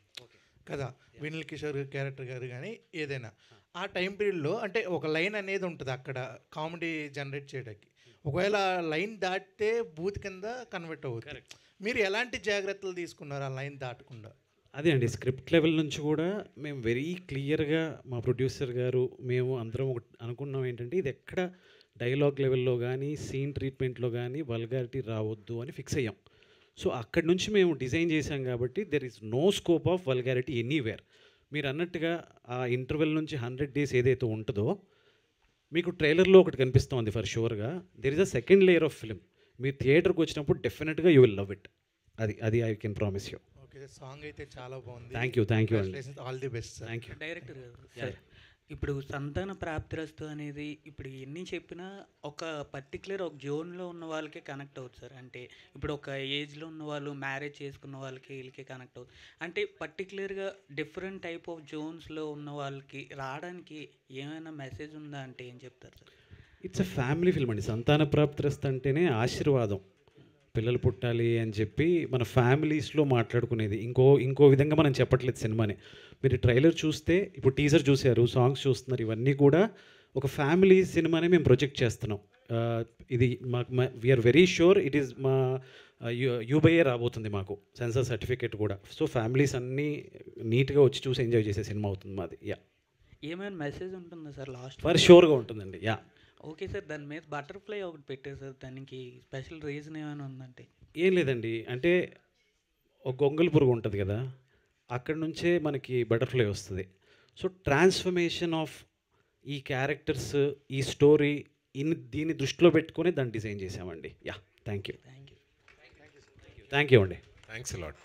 కదా, వినిల్ కిషోర్ క్యారెక్టర్ గారు కానీ ఏదైనా ఆ టైం పీరియడ్లో అంటే ఒక లైన్ అనేది ఉంటుంది అక్కడ కామెడీ జనరేట్ చేయడానికి. ఒకవేళ లైన్ దాటితే బూత్ కింద కన్వర్ట్ అవుతుంది. మీరు ఎలాంటి జాగ్రత్తలు తీసుకున్నారు ఆ లైన్ దాటకుండా? అదే అండి, స్క్రిప్ట్ లెవెల్ నుంచి కూడా మేము వెరీ క్లియర్గా మా ప్రొడ్యూసర్ గారు మేము అందరం ఒకటి అనుకున్నాం ఏంటంటే ఇది ఎక్కడ డైలాగ్ లెవెల్లో కానీ సీన్ ట్రీట్మెంట్లో కానీ వల్గారిటీ రావద్దు అని ఫిక్స్ అయ్యాం. సో అక్కడి నుంచి మేము డిజైన్ చేసాం కాబట్టి there is no scope of vulgarity anywhere. మీరు అన్నట్టుగా ఆ ఇంటర్వెల్ నుంచి 100 days ఏదైతే ఉంటుందో మీకు ట్రైలర్లో ఒకటి కనిపిస్తుంది ఫర్ షూర్గా. There is a second layer of film. మీరు థియేటర్కి వచ్చినప్పుడు డెఫినెట్గా యూ విల్ లవ్ ఇట్. అది I can promise you. Okay, song అయితే చాలా బాగుంది. థ్యాంక్ యూ అండి. All the best. Thank you. Director గారు, ఇప్పుడు సంతాన ప్రాప్తిరస్తు అనేది ఇప్పుడు ఎన్ని చెప్పినా ఒక పర్టికులర్ ఒక జోన్లో ఉన్న వాళ్ళకే కనెక్ట్ అవుతుంది సార్. అంటే ఇప్పుడు ఒక ఏజ్లో ఉన్న వాళ్ళు, మ్యారేజ్ చేసుకున్న వాళ్ళకి వీళ్ళకి కనెక్ట్ అవుతుంది. అంటే పర్టికులర్గా డిఫరెంట్ టైప్ ఆఫ్ జోన్స్లో ఉన్న వాళ్ళకి రావడానికి ఏమైనా మెసేజ్ ఉందా అంటే ఏం చెప్తారు sir? It's a family film అండి. సంతాన ప్రాప్తిరస్తు అంటేనే ఆశీర్వాదం, పిల్లలు పుట్టాలి అని చెప్పి మన ఫ్యామిలీస్లో మాట్లాడుకునేది. ఇంకో విధంగా మనం చెప్పట్లేదు సినిమాని. మీరు ట్రైలర్ చూస్తే, ఇప్పుడు టీజర్ చూశారు, సాంగ్స్ చూస్తున్నారు, ఇవన్నీ కూడా ఒక ఫ్యామిలీ సినిమానే మేము ప్రొజెక్ట్ చేస్తున్నాం. ఇది we are very sure it is మా యూబైఏ రాబోతుంది మాకు సెన్సార్ సర్టిఫికేట్ కూడా. సో ఫ్యామిలీస్ అన్నీ నీట్గా వచ్చి చూసి ఎంజాయ్ చేసే సినిమా అవుతుంది మాది. ఏమైనా మెసేజ్ ఉంటుందా సార్ లాస్ట్? ఫర్ షూర్గా ఉంటుందండి. ఓకే సార్, దాని మీద బటర్ఫ్లై ఒకటి పెట్టారు సార్, దానికి స్పెషల్ రీజన్ ఏమైనా ఉందంటే? ఏం లేదండి, అంటే ఒక గొంగళి పురుగు ఉంటుంది కదా, అక్కడ నుంచే మనకి బటర్ఫ్లై వస్తుంది. సో ట్రాన్స్ఫర్మేషన్ ఆఫ్ ఈ క్యారెక్టర్స్, ఈ స్టోరీ దీన్ని దృష్టిలో పెట్టుకొని దాన్ని డిజైన్ చేసామండి. థ్యాంక్ యూ అండి. Thanks a lot.